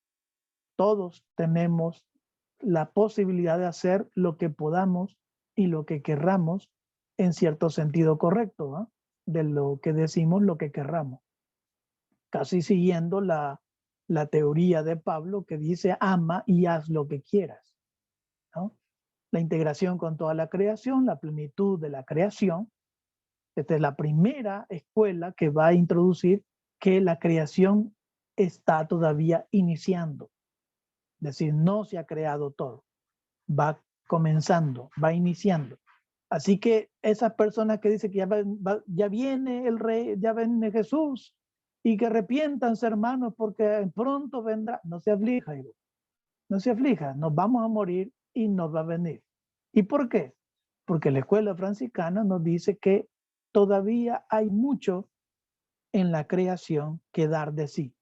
todos tenemos la posibilidad de hacer lo que podamos y lo que querramos en cierto sentido correcto, ¿no? De lo que decimos, lo que querramos. Casi siguiendo la teoría de Pablo que dice ama y haz lo que quieras, ¿no? La integración con toda la creación, la plenitud de la creación. Esta es la primera escuela que va a introducir que la creación está todavía iniciando. Es decir, no se ha creado todo. Va comenzando, va iniciando. Así que esas personas que dicen que ya viene el rey, ya viene Jesús, y que arrepiéntanse, hermanos, porque pronto vendrá. No se aflija, hijo. No se aflija. Nos vamos a morir y nos va a venir. ¿Y por qué? Porque la escuela franciscana nos dice que todavía hay mucho en la creación que dar de sí.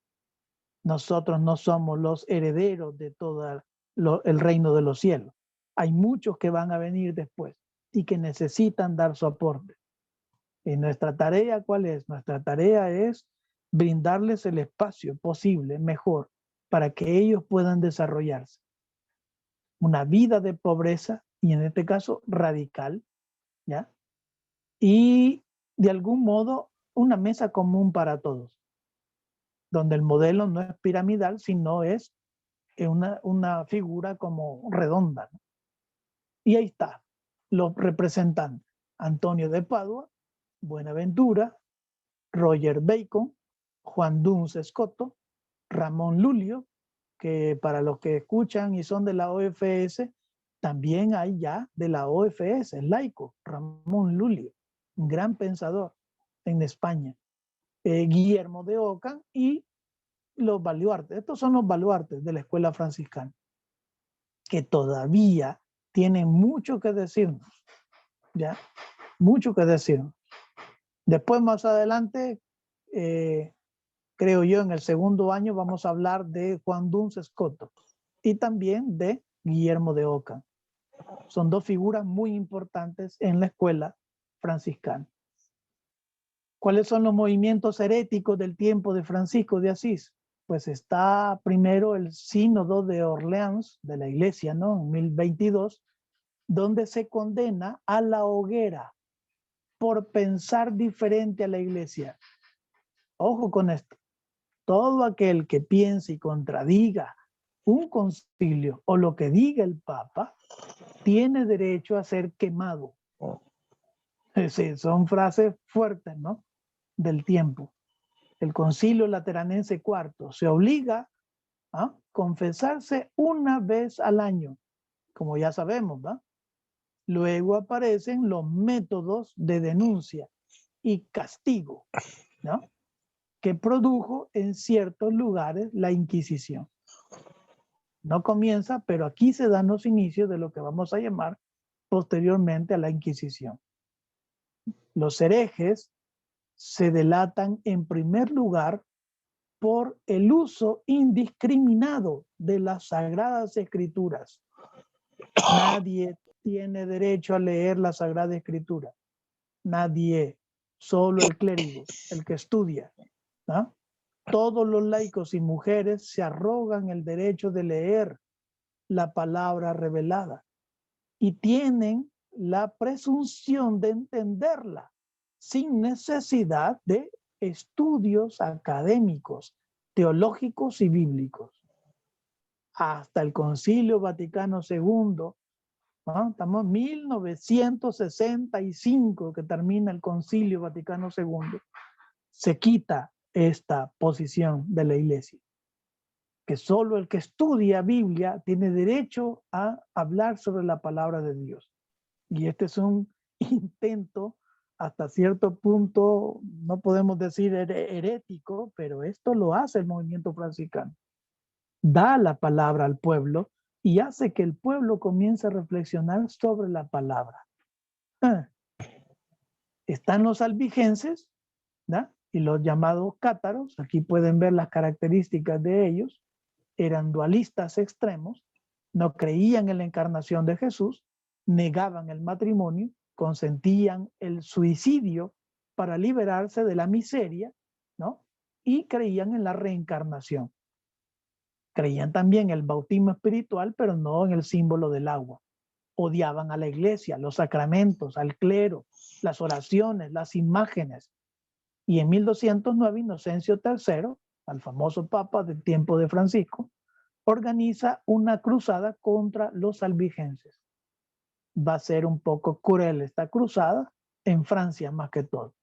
Nosotros no somos los herederos de todo el reino de los cielos. Hay muchos que van a venir después y que necesitan dar su aporte. Y nuestra tarea, ¿cuál es? Nuestra tarea es brindarles el espacio posible, mejor, para que ellos puedan desarrollarse. Una vida de pobreza, y en este caso radical, ¿ya? Y de algún modo una mesa común para todos, donde el modelo no es piramidal, sino es una figura como redonda, ¿no? Y ahí está, los representantes: Antonio de Padua, Buenaventura, Roger Bacon, Juan Duns Escoto, Ramón Lulio, que para los que escuchan y son de la OFS, también hay ya de la OFS, laico, Ramón Lulio, un gran pensador en España, Guillermo de Ockham y los baluartes. Estos son los baluartes de la escuela franciscana, que todavía tienen mucho que decirnos, ¿ya? Mucho que decirnos. Después, más adelante, creo yo, en el segundo año vamos a hablar de Juan Duns Escoto y también de Guillermo de Ockham. Son dos figuras muy importantes en la escuela franciscana. ¿Cuáles son los movimientos heréticos del tiempo de Francisco de Asís? Pues está primero el Sínodo de Orleans, de la Iglesia, ¿no? En 1022, donde se condena a la hoguera por pensar diferente a la Iglesia. Ojo con esto. todo aquel que piense y contradiga un concilio o lo que diga el Papa, tiene derecho a ser quemado. Sí, son frases fuertes, ¿no? Del tiempo. El Concilio Lateranense IV se obliga a confesarse una vez al año, como ya sabemos, ¿va? Luego aparecen los métodos de denuncia y castigo, ¿no? Que produjo en ciertos lugares la Inquisición. No comienza, pero aquí se dan los inicios de lo que vamos a llamar posteriormente a la Inquisición. Los herejes se delatan en primer lugar por el uso indiscriminado de las Sagradas Escrituras. Nadie tiene derecho a leer la Sagrada Escritura. Nadie, solo el clérigo, el que estudia, ¿no? Todos los laicos y mujeres se arrogan el derecho de leer la palabra revelada y tienen la presunción de entenderla sin necesidad de estudios académicos, teológicos y bíblicos. Hasta el Concilio Vaticano II, ¿no? Estamos en 1965 que termina el Concilio Vaticano II, se quita esta posición de la Iglesia, que solo el que estudia Biblia tiene derecho a hablar sobre la palabra de Dios. Y este es un intento hasta cierto punto, no podemos decir herético, pero esto lo hace el movimiento franciscano. Da la palabra al pueblo y hace que el pueblo comience a reflexionar sobre la palabra. Están los albigenses, ¿no? Y los llamados cátaros. Aquí pueden ver las características de ellos. Eran dualistas extremos, no creían en la encarnación de Jesús, negaban el matrimonio, consentían el suicidio para liberarse de la miseria, ¿no? Y creían en la reencarnación. Creían también en el bautismo espiritual, pero no en el símbolo del agua. Odiaban a la iglesia, los sacramentos, al clero, las oraciones, las imágenes. Y en 1209, Inocencio III, al famoso papa del tiempo de Francisco, organiza una cruzada contra los albigenses. Va a ser un poco cruel esta cruzada, en Francia más que todo.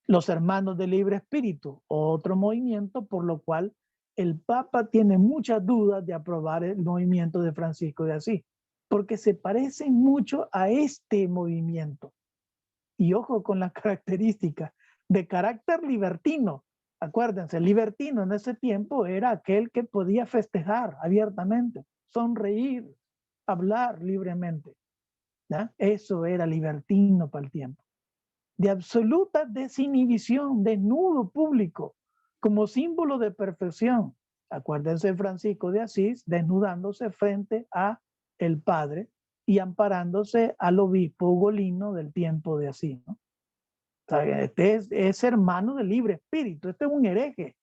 Los Hermanos del Libre Espíritu, otro movimiento por lo cual el Papa tiene muchas dudas de aprobar el movimiento de Francisco de Asís, porque se parecen mucho a este movimiento. Y ojo con las características de carácter libertino. Acuérdense, el libertino en ese tiempo era aquel que podía festejar abiertamente, sonreír, hablar libremente, ¿ya? Eso era libertino para el tiempo. De absoluta desinhibición, desnudo público, como símbolo de perfección. Acuérdense de Francisco de Asís desnudándose frente a el Padre y amparándose al obispo ugolino del tiempo de Asís, ¿no? O sea, este es hermano del libre espíritu, este es un hereje.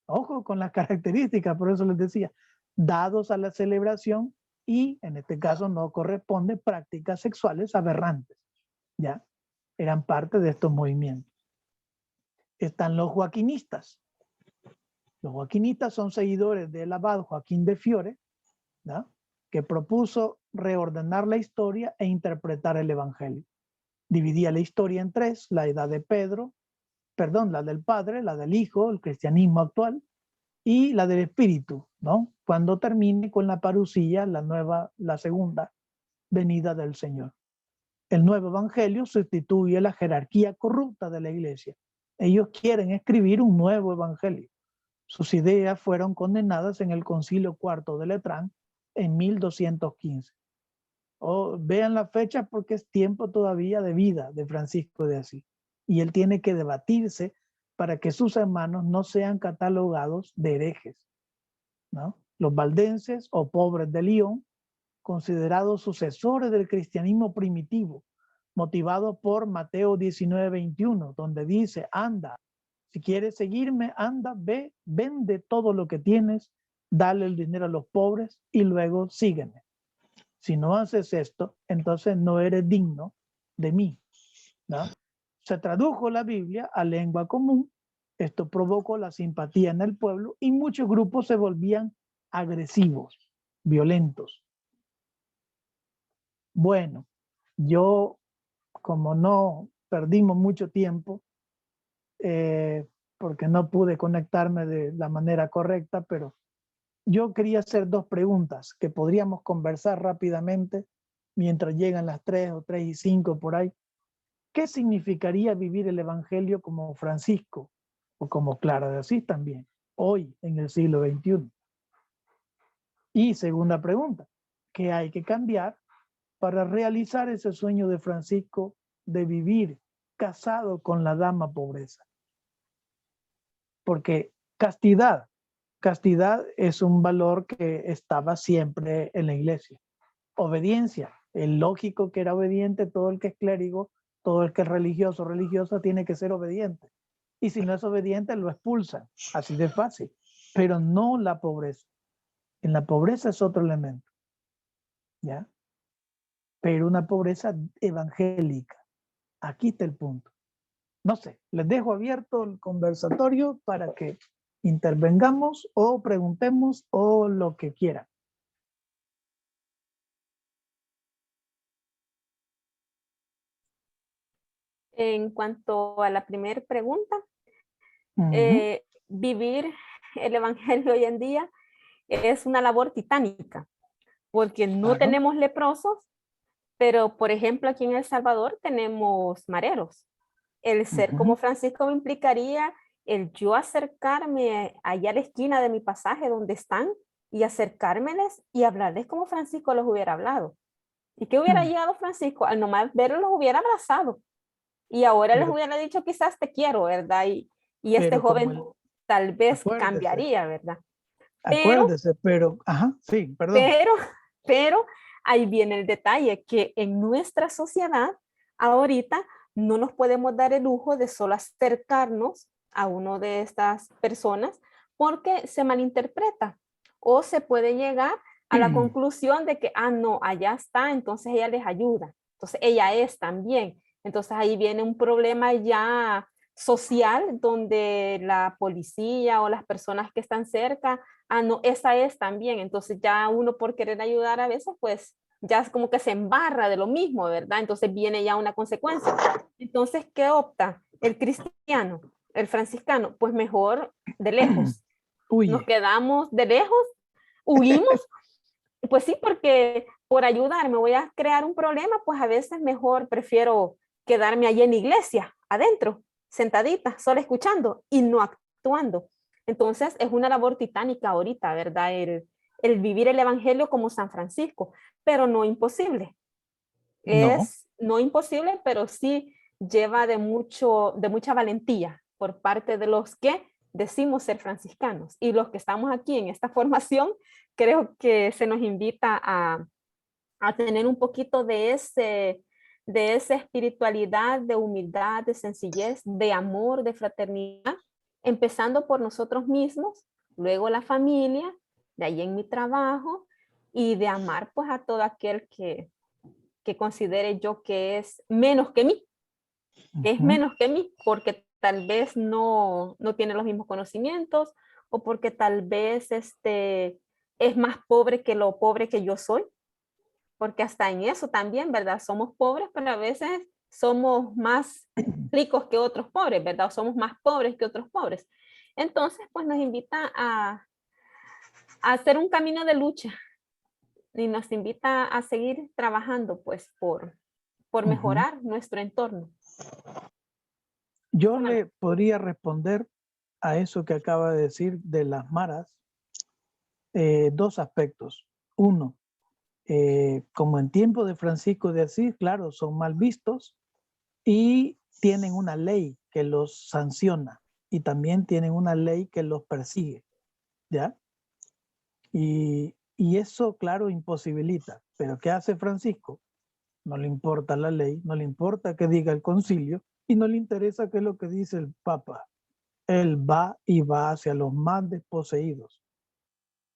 Ojo con las características, por eso les decía, dados a la celebración y en este caso no corresponde prácticas sexuales aberrantes, ¿ya? Eran parte de estos movimientos. Están los joaquinistas. Los joaquinistas son seguidores del abad Joaquín de Fiore, ¿no? Que propuso reordenar la historia e interpretar el evangelio. Dividía la historia en tres: la edad de Pedro, perdón, la del Padre, la del Hijo, el cristianismo actual, y la del Espíritu, ¿no? Cuando termine con la parucía, la segunda venida del Señor. El nuevo evangelio sustituye la jerarquía corrupta de la iglesia. Ellos quieren escribir un nuevo evangelio. Sus ideas fueron condenadas en el Concilio IV de Letrán en 1215. Vean la fecha porque es tiempo todavía de vida de Francisco de Asís. Y él tiene que debatirse para que sus hermanos no sean catalogados de herejes, ¿no? Los valdenses o pobres de Lyon, considerados sucesores del cristianismo primitivo, motivados por Mateo 19:21, donde dice: anda, si quieres seguirme, anda, ve, vende todo lo que tienes, dale el dinero a los pobres y luego sígueme. Si no haces esto, entonces no eres digno de mí, ¿no? Se tradujo la Biblia a lengua común Esto provocó la simpatía en el pueblo y muchos grupos se volvían agresivos, violentos. Bueno, yo, como no perdimos mucho tiempo, porque no pude conectarme de la manera correcta, pero yo quería hacer dos preguntas que podríamos conversar rápidamente mientras llegan las 3 o 3:05 por ahí. ¿Qué significaría vivir el Evangelio como Francisco o como Clara de Asís también, hoy en el siglo XXI? Y segunda pregunta, ¿qué hay que cambiar para realizar ese sueño de Francisco de vivir casado con la dama pobreza? Porque castidad es un valor que estaba siempre en la iglesia. Obediencia, el lógico que era obediente, todo el que es clérigo, todo el que es religioso, religiosa, tiene que ser obediente. Y si no es obediente, lo expulsan. Así de fácil. Pero no la pobreza. En la pobreza es otro elemento. ¿Ya? Pero una pobreza evangélica. Aquí está el punto. No sé, les dejo abierto el conversatorio para que intervengamos o preguntemos o lo que quieran. En cuanto a la primera pregunta, vivir el evangelio hoy en día es una labor titánica, porque no Claro. tenemos leprosos, pero por ejemplo aquí en El Salvador tenemos mareros. El ser como Francisco me implicaría el yo acercarme allá a la esquina de mi pasaje donde están y acercármeles y hablarles como Francisco los hubiera hablado. ¿Y qué hubiera llegado Francisco? Al nomás verlos los hubiera abrazado. Y ahora les Pero- hubiera dicho quizás te quiero, ¿verdad? Y este pero como joven tal vez acuérdese, cambiaría, ¿verdad? Pero, acuérdese, pero, sí, perdón. pero, pero ahí viene el detalle, que en nuestra sociedad ahorita no nos podemos dar el lujo de solo acercarnos a uno de estas personas porque se malinterpreta o se puede llegar a la conclusión de que, no, allá está, entonces ella les ayuda. Entonces ella es también. Entonces ahí viene un problema ya social donde la policía o las personas que están cerca, no, esa es también. Entonces ya uno por querer ayudar a veces, pues ya es como que se embarra de lo mismo, ¿verdad? Entonces viene ya una consecuencia. Entonces, ¿qué opta el cristiano, el franciscano? Pues mejor de lejos. Nos Huye. quedamos de lejos, huimos. Pues sí, porque por ayudar me voy a crear un problema, pues a veces mejor prefiero quedarme allí en la iglesia, adentro, sentadita, solo escuchando y no actuando. Entonces es una labor titánica ahorita, ¿verdad? El vivir el evangelio como San Francisco, pero no imposible. No, Es no imposible, pero sí lleva de mucha valentía por parte de los que decimos ser franciscanos. Y los que estamos aquí en esta formación, creo que se nos invita a tener un poquito de esa espiritualidad, de humildad, de sencillez, de amor, de fraternidad, empezando por nosotros mismos, luego la familia, de ahí en mi trabajo, y de amar pues a todo aquel que considere yo que es menos que mí, porque tal vez no tiene los mismos conocimientos o porque tal vez es más pobre que lo pobre que yo soy, porque hasta en eso también, ¿verdad? Somos pobres, pero a veces somos más ricos que otros pobres, ¿verdad? O somos más pobres que otros pobres. Entonces, pues nos invita a hacer un camino de lucha y nos invita a seguir trabajando, pues, por mejorar nuestro entorno. yo le podría responder a eso que acaba de decir de las maras, dos aspectos. Uno, como en tiempo de Francisco de Asís, claro, son mal vistos y tienen una ley que los sanciona y también tienen una ley que los persigue, ¿ya? Y eso, claro, imposibilita. Pero ¿qué hace Francisco? No le importa la ley, no le importa que diga el concilio y no le interesa qué es lo que dice el Papa. Él va y va hacia los más desposeídos.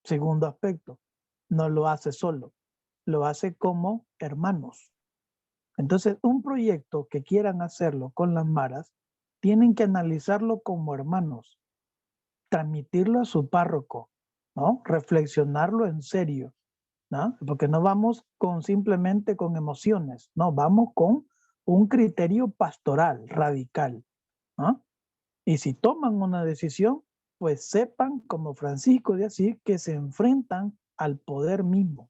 Segundo aspecto, no lo hace solo, lo hace como hermanos. Entonces, un proyecto que quieran hacerlo con las maras tienen que analizarlo como hermanos, transmitirlo a su párroco, ¿no? Reflexionarlo en serio, ¿no? Porque no vamos simplemente con emociones, no, vamos con un criterio pastoral, radical, ¿no? Y si toman una decisión, pues sepan, como Francisco de Asís, que se enfrentan al poder mismo,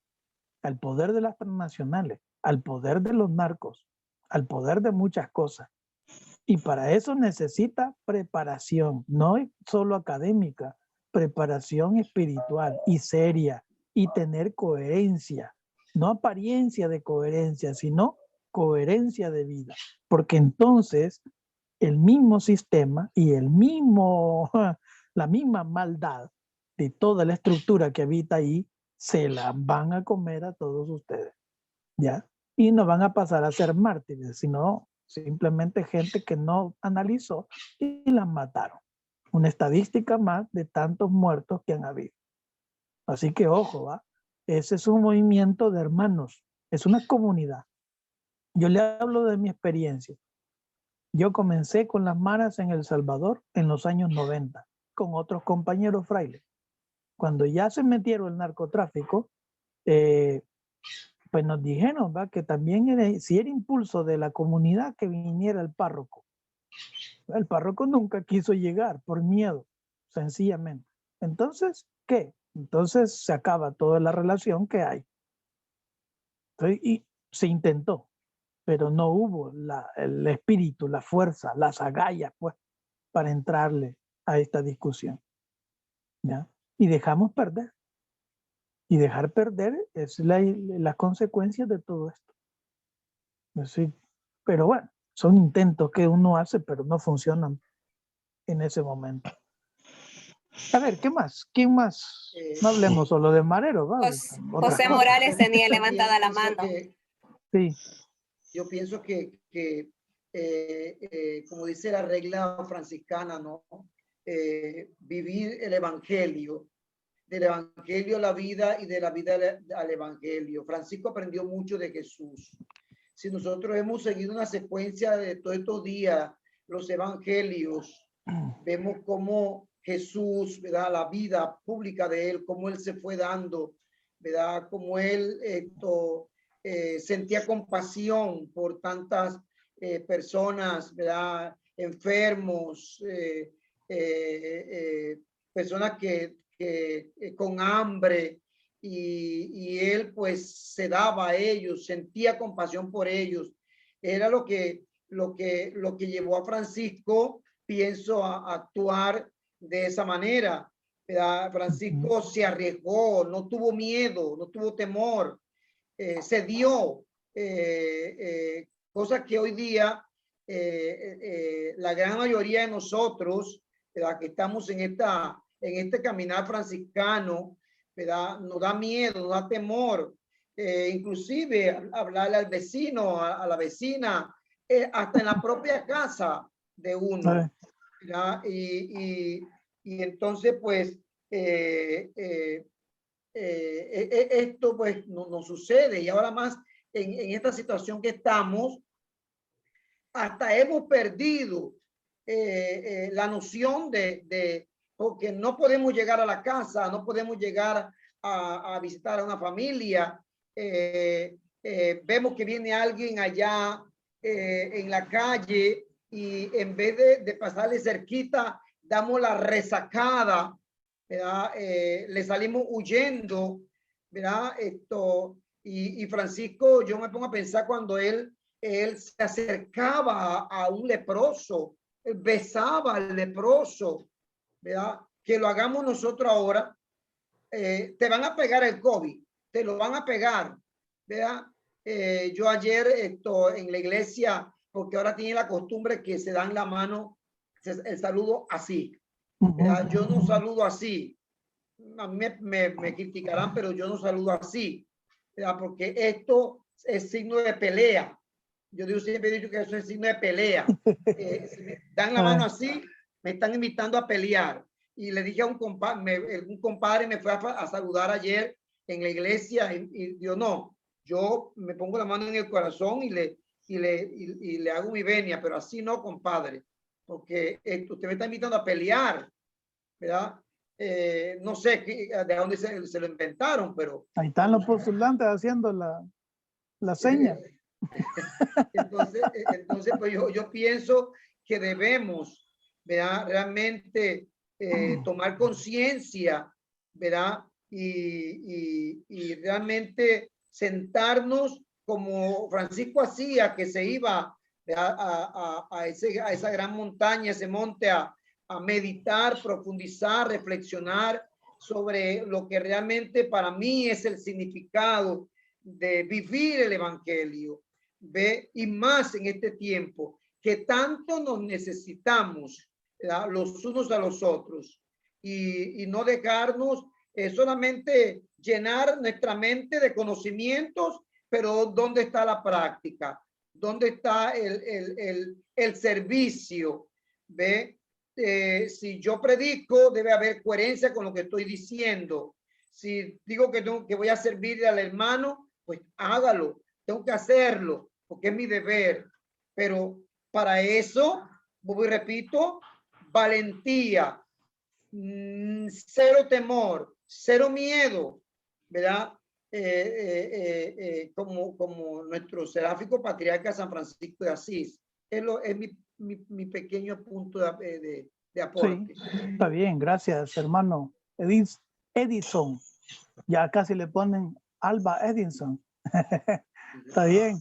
al poder de las transnacionales, al poder de los narcos, al poder de muchas cosas. Y para eso necesita preparación, no solo académica, preparación espiritual y seria, y tener coherencia, no apariencia de coherencia, sino coherencia de vida. Porque entonces el mismo sistema y la misma maldad de toda la estructura que habita ahí, se la van a comer a todos ustedes, ¿ya? Y no van a pasar a ser mártires, sino simplemente gente que no analizó y las mataron. Una estadística más de tantos muertos que han habido. Así que ojo, ¿va? Ese es un movimiento de hermanos, es una comunidad. Yo le hablo de mi experiencia. Yo comencé con las maras en El Salvador en los años 90, con otros compañeros frailes. Cuando ya se metieron el narcotráfico, pues nos dijeron, ¿va? Que también si era impulso de la comunidad que viniera el párroco. El párroco nunca quiso llegar por miedo, sencillamente. Entonces, ¿qué? Entonces se acaba toda la relación que hay. Entonces, y se intentó, pero no hubo el espíritu, la fuerza, las agallas, pues, para entrarle a esta discusión, ¿ya? Y dejamos perder. Y dejar perder es la consecuencia de todo esto. Sí, pero bueno, son intentos que uno hace, pero no funcionan en ese momento. A ver, ¿qué más? ¿Quién más? No hablemos solo de Marero, ¿va? José Morales tenía levantada la mano. Sí. Yo pienso que como dice la regla franciscana, ¿no? Vivir el evangelio, del evangelio a la vida y de la vida al evangelio. Francisco aprendió mucho de Jesús. Si nosotros hemos seguido una secuencia de todos estos días, los evangelios, vemos cómo Jesús, ¿verdad? La vida pública de él, cómo él se fue dando, ¿verdad? Cómo él sentía compasión por tantas personas, ¿verdad? Enfermos, personas que con hambre, y él pues se daba a ellos, sentía compasión por ellos. Era lo que llevó a Francisco, pienso, a actuar de esa manera. Francisco se arriesgó, no tuvo miedo, no tuvo temor, se dio, cosas que hoy día la gran mayoría de nosotros, ¿verdad? Que estamos en este caminar franciscano, ¿verdad? Nos da miedo, nos da temor, inclusive hablarle al vecino, a la vecina, hasta en la propia casa de uno, ¿verdad? Y entonces pues esto pues no sucede, y ahora más en esta situación que estamos, hasta hemos perdido la noción porque no podemos llegar a la casa, no podemos llegar a visitar a una familia. Vemos que viene alguien allá en la calle, y en vez de pasarle cerquita, damos la resacada, ¿verdad? Le salimos huyendo, ¿verdad? Y Francisco, yo me pongo a pensar cuando él se acercaba a un leproso, él besaba al leproso, ¿verdad? Que lo hagamos nosotros ahora, te van a pegar el COVID, te lo van a pegar, ¿verdad? Yo ayer en la iglesia, porque ahora tiene la costumbre que se dan la mano, el saludo así, ¿verdad? Yo no saludo así, a mí me criticarán, pero yo no saludo así, ¿verdad? Porque esto es signo de pelea. Yo siempre he dicho que eso es signo de pelea. Si me dan la mano así, me están invitando a pelear. Y le dije a un compadre me fue a saludar ayer en la iglesia, y yo no, yo me pongo la mano en el corazón y le hago mi venia, pero así no, compadre. porque usted me está invitando a pelear, ¿verdad? No sé de dónde se lo inventaron, pero... Ahí están los postulantes haciendo la seña. Entonces pues yo pienso que debemos, ¿verdad? Realmente tomar conciencia, ¿verdad? Y realmente sentarnos como Francisco hacía, que se iba a esa gran montaña, ese monte, a meditar, profundizar, reflexionar sobre lo que realmente para mí es el significado de vivir el evangelio. ¿Ve? Y más en este tiempo que tanto nos necesitamos, ¿verdad? Los unos a los otros, y no dejarnos solamente llenar nuestra mente de conocimientos, pero ¿dónde está la práctica? ¿Dónde está el servicio? ¿Ve? Si yo predico, debe haber coherencia con lo que estoy diciendo. Si digo que voy a servir al hermano, pues hágalo, tengo que hacerlo, porque es mi deber. Pero para eso, vuelvo y repito, valentía, cero temor, cero miedo, ¿verdad? Como nuestro seráfico patriarca San Francisco de Asís. Es mi pequeño punto de aporte. Sí, está bien, gracias, hermano. Edison, ya casi le ponen Alba Edison. Está bien.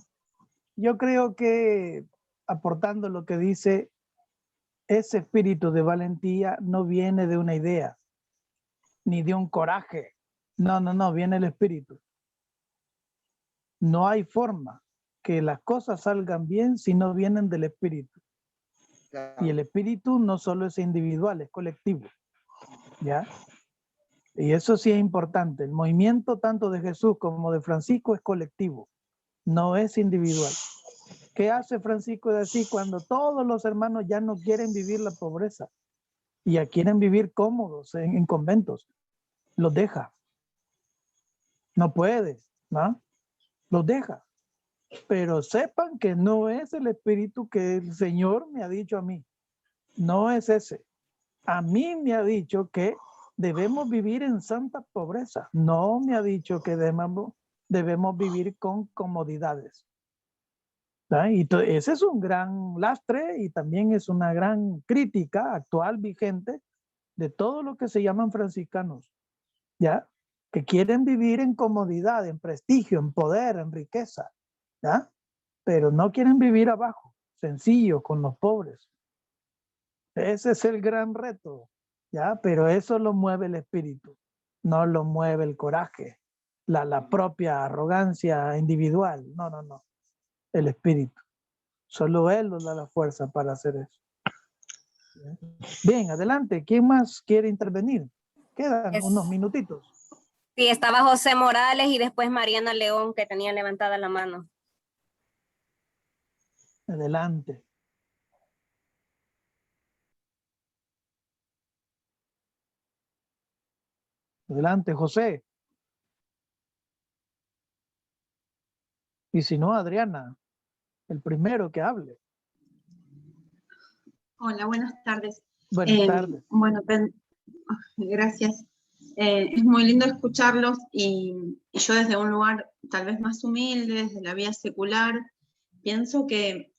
Yo creo que, aportando lo que dice, ese espíritu de valentía no viene de una idea, ni de un coraje. No, viene el espíritu. No hay forma que las cosas salgan bien si no vienen del espíritu. Y el espíritu no solo es individual, es colectivo. ¿Ya? Y eso sí es importante. El movimiento tanto de Jesús como de Francisco es colectivo, no es individual. ¿Qué hace Francisco de Asís cuando todos los hermanos ya no quieren vivir la pobreza y ya quieren vivir cómodos en conventos? Los deja. No puede, ¿no? Los deja. Pero sepan que no es el espíritu que el Señor me ha dicho a mí. No es ese. A mí me ha dicho que debemos vivir en santa pobreza. No me ha dicho que debemos vivir con comodidades. Y ese es un gran lastre y también es una gran crítica actual, vigente, de todo lo que se llaman franciscanos, ¿ya? Que quieren vivir en comodidad, en prestigio, en poder, en riqueza, ¿ya? Pero no quieren vivir abajo, sencillo, con los pobres. Ese es el gran reto, ¿ya? Pero eso lo mueve el espíritu, no lo mueve el coraje, la propia arrogancia individual. No. El espíritu. Solo Él nos da la fuerza para hacer eso. Bien, adelante. ¿Quién más quiere intervenir? Quedan unos minutitos. Sí, estaba José Morales y después Mariana León, que tenía levantada la mano. Adelante. Adelante, José. Y si no, Adriana, el primero que hable. Hola, buenas tardes. Buenas tardes. Bueno, gracias. Es muy lindo escucharlos y yo desde un lugar tal vez más humilde, desde la vía secular, pienso que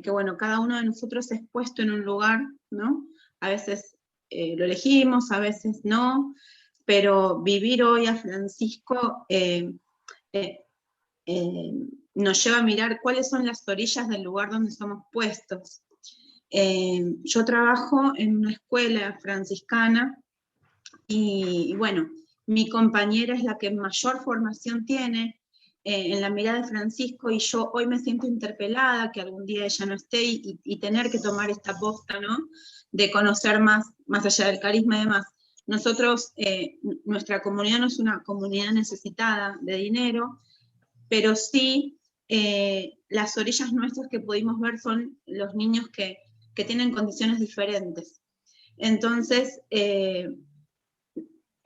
bueno, cada uno de nosotros es puesto en un lugar, ¿no? A veces lo elegimos, a veces no, pero vivir hoy a Francisco nos lleva a mirar cuáles son las orillas del lugar donde somos puestos. Yo trabajo en una escuela franciscana y bueno, mi compañera es la que mayor formación tiene en la mirada de Francisco y yo hoy me siento interpelada que algún día ella no esté y tener que tomar esta posta, ¿no? De conocer más allá del carisma y demás. Nosotros, nuestra comunidad no es una comunidad necesitada de dinero, pero sí las orillas nuestras que pudimos ver son los niños que tienen condiciones diferentes. Entonces,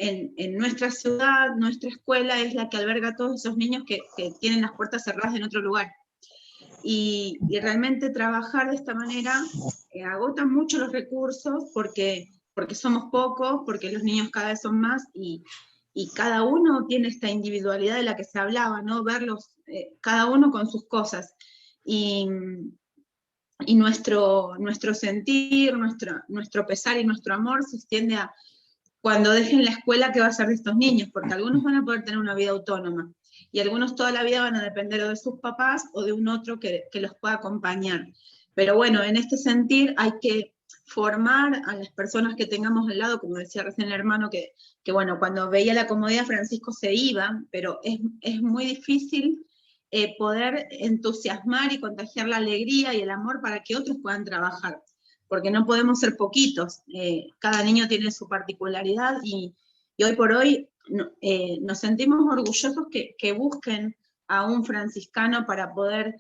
en nuestra ciudad, nuestra escuela es la que alberga a todos esos niños que tienen las puertas cerradas en otro lugar. y realmente trabajar de esta manera agota mucho los recursos porque somos pocos, porque los niños cada vez son más y cada uno tiene esta individualidad de la que se hablaba, ¿no? Verlos cada uno con sus cosas. Y nuestro sentir, nuestro pesar y nuestro amor se extiende a cuando dejen la escuela, ¿qué va a ser de estos niños? Porque algunos van a poder tener una vida autónoma y algunos toda la vida van a depender de sus papás o de un otro que los pueda acompañar. Pero bueno, en este sentir hay que formar a las personas que tengamos al lado, como decía recién el hermano, que bueno, cuando veía la comodidad Francisco se iba, pero es muy difícil poder entusiasmar y contagiar la alegría y el amor para que otros puedan trabajar, porque no podemos ser poquitos, cada niño tiene su particularidad y hoy por hoy nos sentimos orgullosos que busquen a un franciscano para poder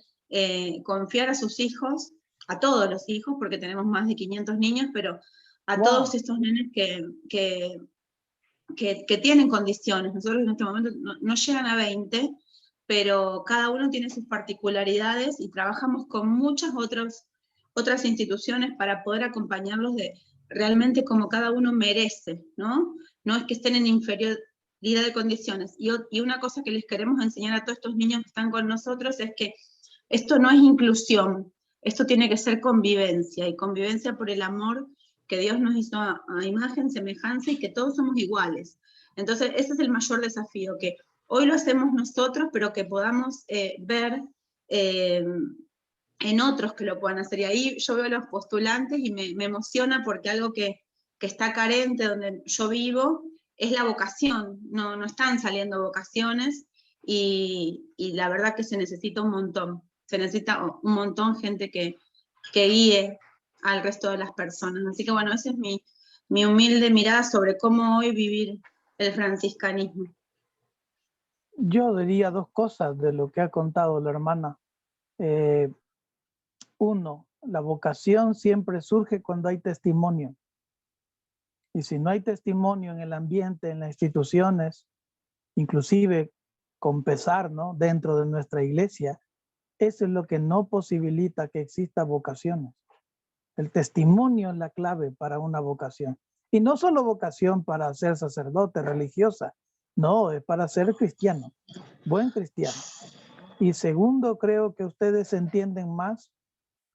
confiar a sus hijos, a todos los hijos, porque tenemos más de 500 niños, pero a todos estos nenes que tienen condiciones. Nosotros en este momento no llegan a 20, pero cada uno tiene sus particularidades y trabajamos con muchas otras instituciones para poder acompañarlos realmente como cada uno merece, ¿no? No es que estén en inferioridad de condiciones. Y una cosa que les queremos enseñar a todos estos niños que están con nosotros es que esto no es inclusión, esto tiene que ser convivencia, y convivencia por el amor que Dios nos hizo a imagen, semejanza, y que todos somos iguales. Entonces, ese es el mayor desafío, que hoy lo hacemos nosotros, pero que podamos ver en otros que lo puedan hacer. Y ahí yo veo a los postulantes y me emociona porque algo que está carente donde yo vivo es la vocación. No están saliendo vocaciones y la verdad que se necesita un montón. Se necesita un montón gente que guíe al resto de las personas. Así que bueno, esa es mi humilde mirada sobre cómo hoy vivir el franciscanismo. Yo diría dos cosas de lo que ha contado la hermana. Uno, la vocación siempre surge cuando hay testimonio. Y si no hay testimonio en el ambiente, en las instituciones, inclusive con pesar, ¿no?, dentro de nuestra iglesia, eso es lo que no posibilita que exista vocaciones. El testimonio es la clave para una vocación. Y no solo vocación para ser sacerdote, religiosa, no, es para ser cristiano, buen cristiano. Y segundo, creo que ustedes entienden más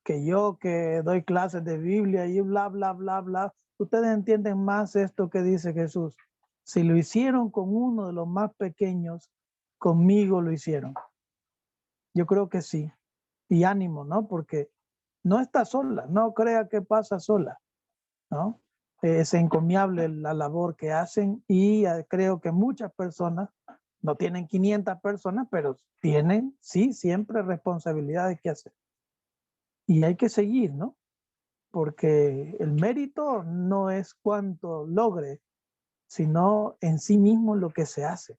que yo, que doy clases de Biblia y bla, bla, bla, bla. Ustedes entienden más esto que dice Jesús. Si lo hicieron con uno de los más pequeños, conmigo lo hicieron. Yo creo que sí. Y ánimo, ¿no? Porque no está sola, no crea que pasa sola, ¿no? Es encomiable la labor que hacen y creo que muchas personas, no tienen 500 personas, pero tienen, sí, siempre responsabilidades que hacer. Y hay que seguir, ¿no? Porque el mérito no es cuánto logre, sino en sí mismo lo que se hace,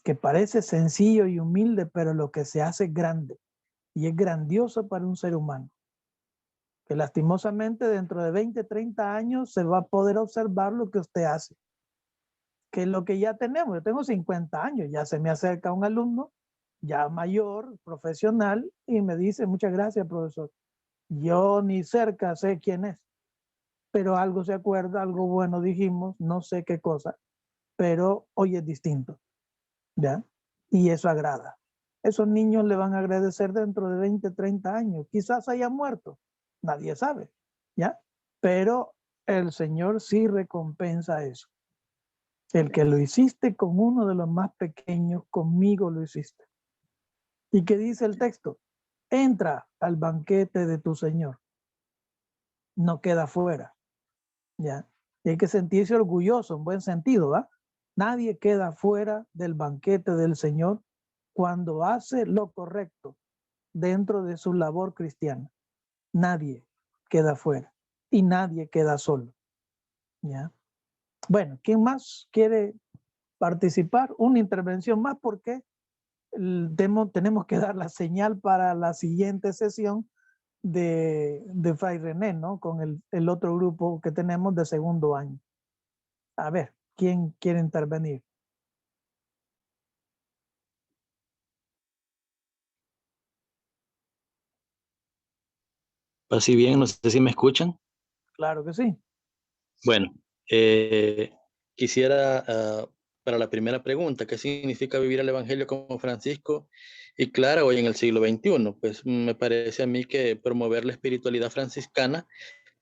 que parece sencillo y humilde, pero lo que se hace es grande y es grandioso para un ser humano, que lastimosamente dentro de 20, 30 años se va a poder observar lo que usted hace, que es lo que ya tenemos. Yo tengo 50 años, ya se me acerca un alumno, ya mayor, profesional, y me dice, muchas gracias, profesor. Yo ni cerca sé quién es, pero algo se acuerda, algo bueno dijimos, no sé qué cosa, pero hoy es distinto, ¿ya? Y eso agrada. Esos niños le van a agradecer dentro de 20, 30 años. Quizás haya muerto, nadie sabe, ¿ya? Pero el Señor sí recompensa eso. El que lo hiciste con uno de los más pequeños, conmigo lo hiciste. ¿Y qué dice el texto? Entra al banquete de tu Señor. No queda fuera, ¿ya? Y hay que sentirse orgulloso, en buen sentido, ¿va? Nadie queda fuera del banquete del Señor cuando hace lo correcto dentro de su labor cristiana. Nadie queda fuera y nadie queda solo, ¿ya? Bueno, ¿quién más quiere participar? Una intervención más, porque tenemos que dar la señal para la siguiente sesión de Fray René, ¿no? Con el otro grupo que tenemos de segundo año. A ver, ¿quién quiere intervenir? Así bien, no sé si me escuchan. Claro que sí. Bueno, quisiera, para la primera pregunta, ¿qué significa vivir el Evangelio como Francisco y Clara hoy en el siglo XXI? Pues me parece a mí que promover la espiritualidad franciscana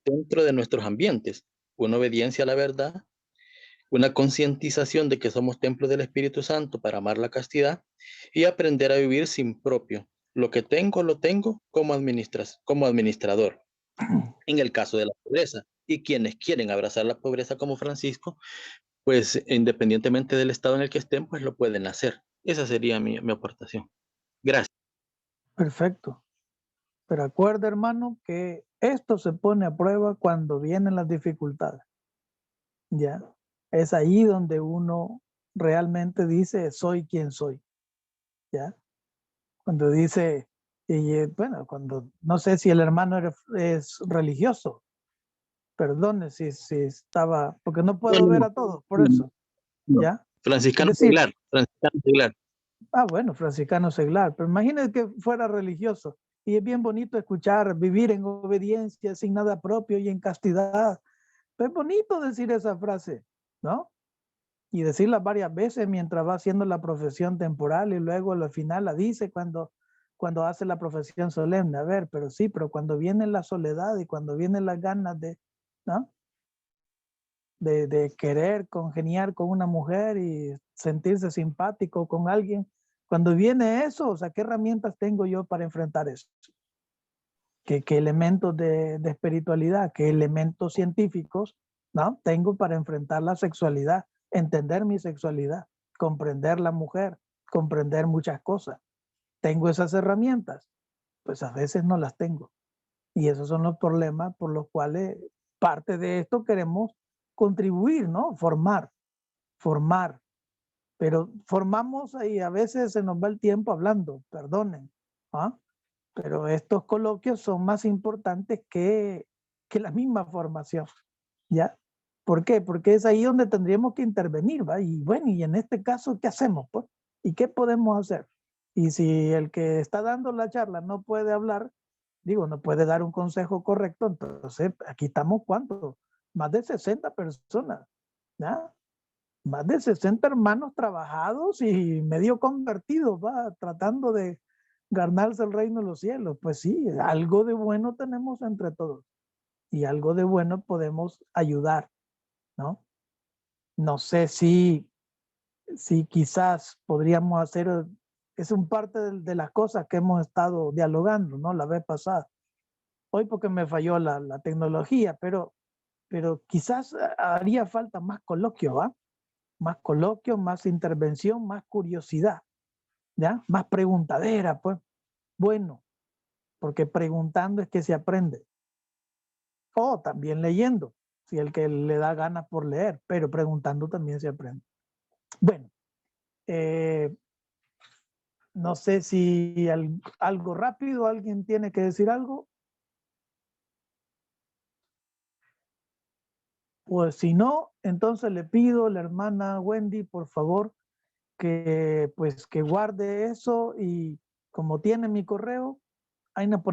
dentro de nuestros ambientes, una obediencia a la verdad, una concientización de que somos templos del Espíritu Santo para amar la castidad y aprender a vivir sin propio. Lo que tengo, lo tengo como administrador. En el caso de la pobreza, y quienes quieren abrazar la pobreza como Francisco, pues independientemente del estado en el que estén, pues lo pueden hacer. Esa sería mi aportación. Gracias. Perfecto. Pero acuerda, hermano, que esto se pone a prueba cuando vienen las dificultades. ¿Ya? Es ahí donde uno realmente dice, soy quien soy. ¿Ya? Cuando dice, bueno, cuando, no sé si el hermano es religioso, perdone si estaba, porque no puedo ver a todos, por eso. No. ¿Ya? Franciscano Es decir, seglar, franciscano seglar. bueno, franciscano seglar, pero imagínese que fuera religioso. Y es bien bonito escuchar, vivir en obediencia, sin nada propio y en castidad. Es bonito decir esa frase, ¿no? Y decirla varias veces mientras va haciendo la profesión temporal y luego al final la dice cuando hace la profesión solemne. A ver, pero sí, pero cuando viene la soledad y cuando vienen las ganas de, ¿no? De querer congeniar con una mujer y sentirse simpático con alguien, cuando viene eso, o sea, ¿qué herramientas tengo yo para enfrentar eso? ¿Qué elementos de espiritualidad, qué elementos científicos, ¿no? Tengo para enfrentar la sexualidad, entender mi sexualidad, comprender la mujer, comprender muchas cosas? ¿Tengo esas herramientas? Pues a veces no las tengo. Y esos son los problemas por los cuales parte de esto queremos contribuir, ¿no? Formar. Pero formamos y a veces se nos va el tiempo hablando, perdonen, ¿ah? Pero estos coloquios son más importantes que la misma formación, ¿ya? ¿Por qué? Porque es ahí donde tendríamos que intervenir, ¿va? Y bueno, y en este caso, ¿qué hacemos, pues? ¿Y qué podemos hacer? Y si el que está dando la charla no puede hablar, digo, no puede dar un consejo correcto, entonces aquí estamos, ¿cuántos? Más de 60 personas, ¿ya? Más de 60 hermanos trabajados y medio convertidos, va, tratando de ganarse el reino de los cielos. Pues sí, algo de bueno tenemos entre todos y algo de bueno podemos ayudar, ¿no? No sé si quizás podríamos hacer, es un parte de las cosas que hemos estado dialogando, ¿no? La vez pasada. Hoy porque me falló la tecnología, pero quizás haría falta más coloquio, ¿va? Más coloquio, más intervención, más curiosidad, ¿ya? Más preguntadera, pues. Bueno, porque preguntando es que se aprende. O también leyendo, si el que le da ganas por leer, pero preguntando también se aprende. Bueno, no sé si algo rápido, alguien tiene que decir algo. Pues si no, entonces le pido a la hermana Wendy, por favor, que pues que guarde eso y como tiene mi correo, ahí nos ponemos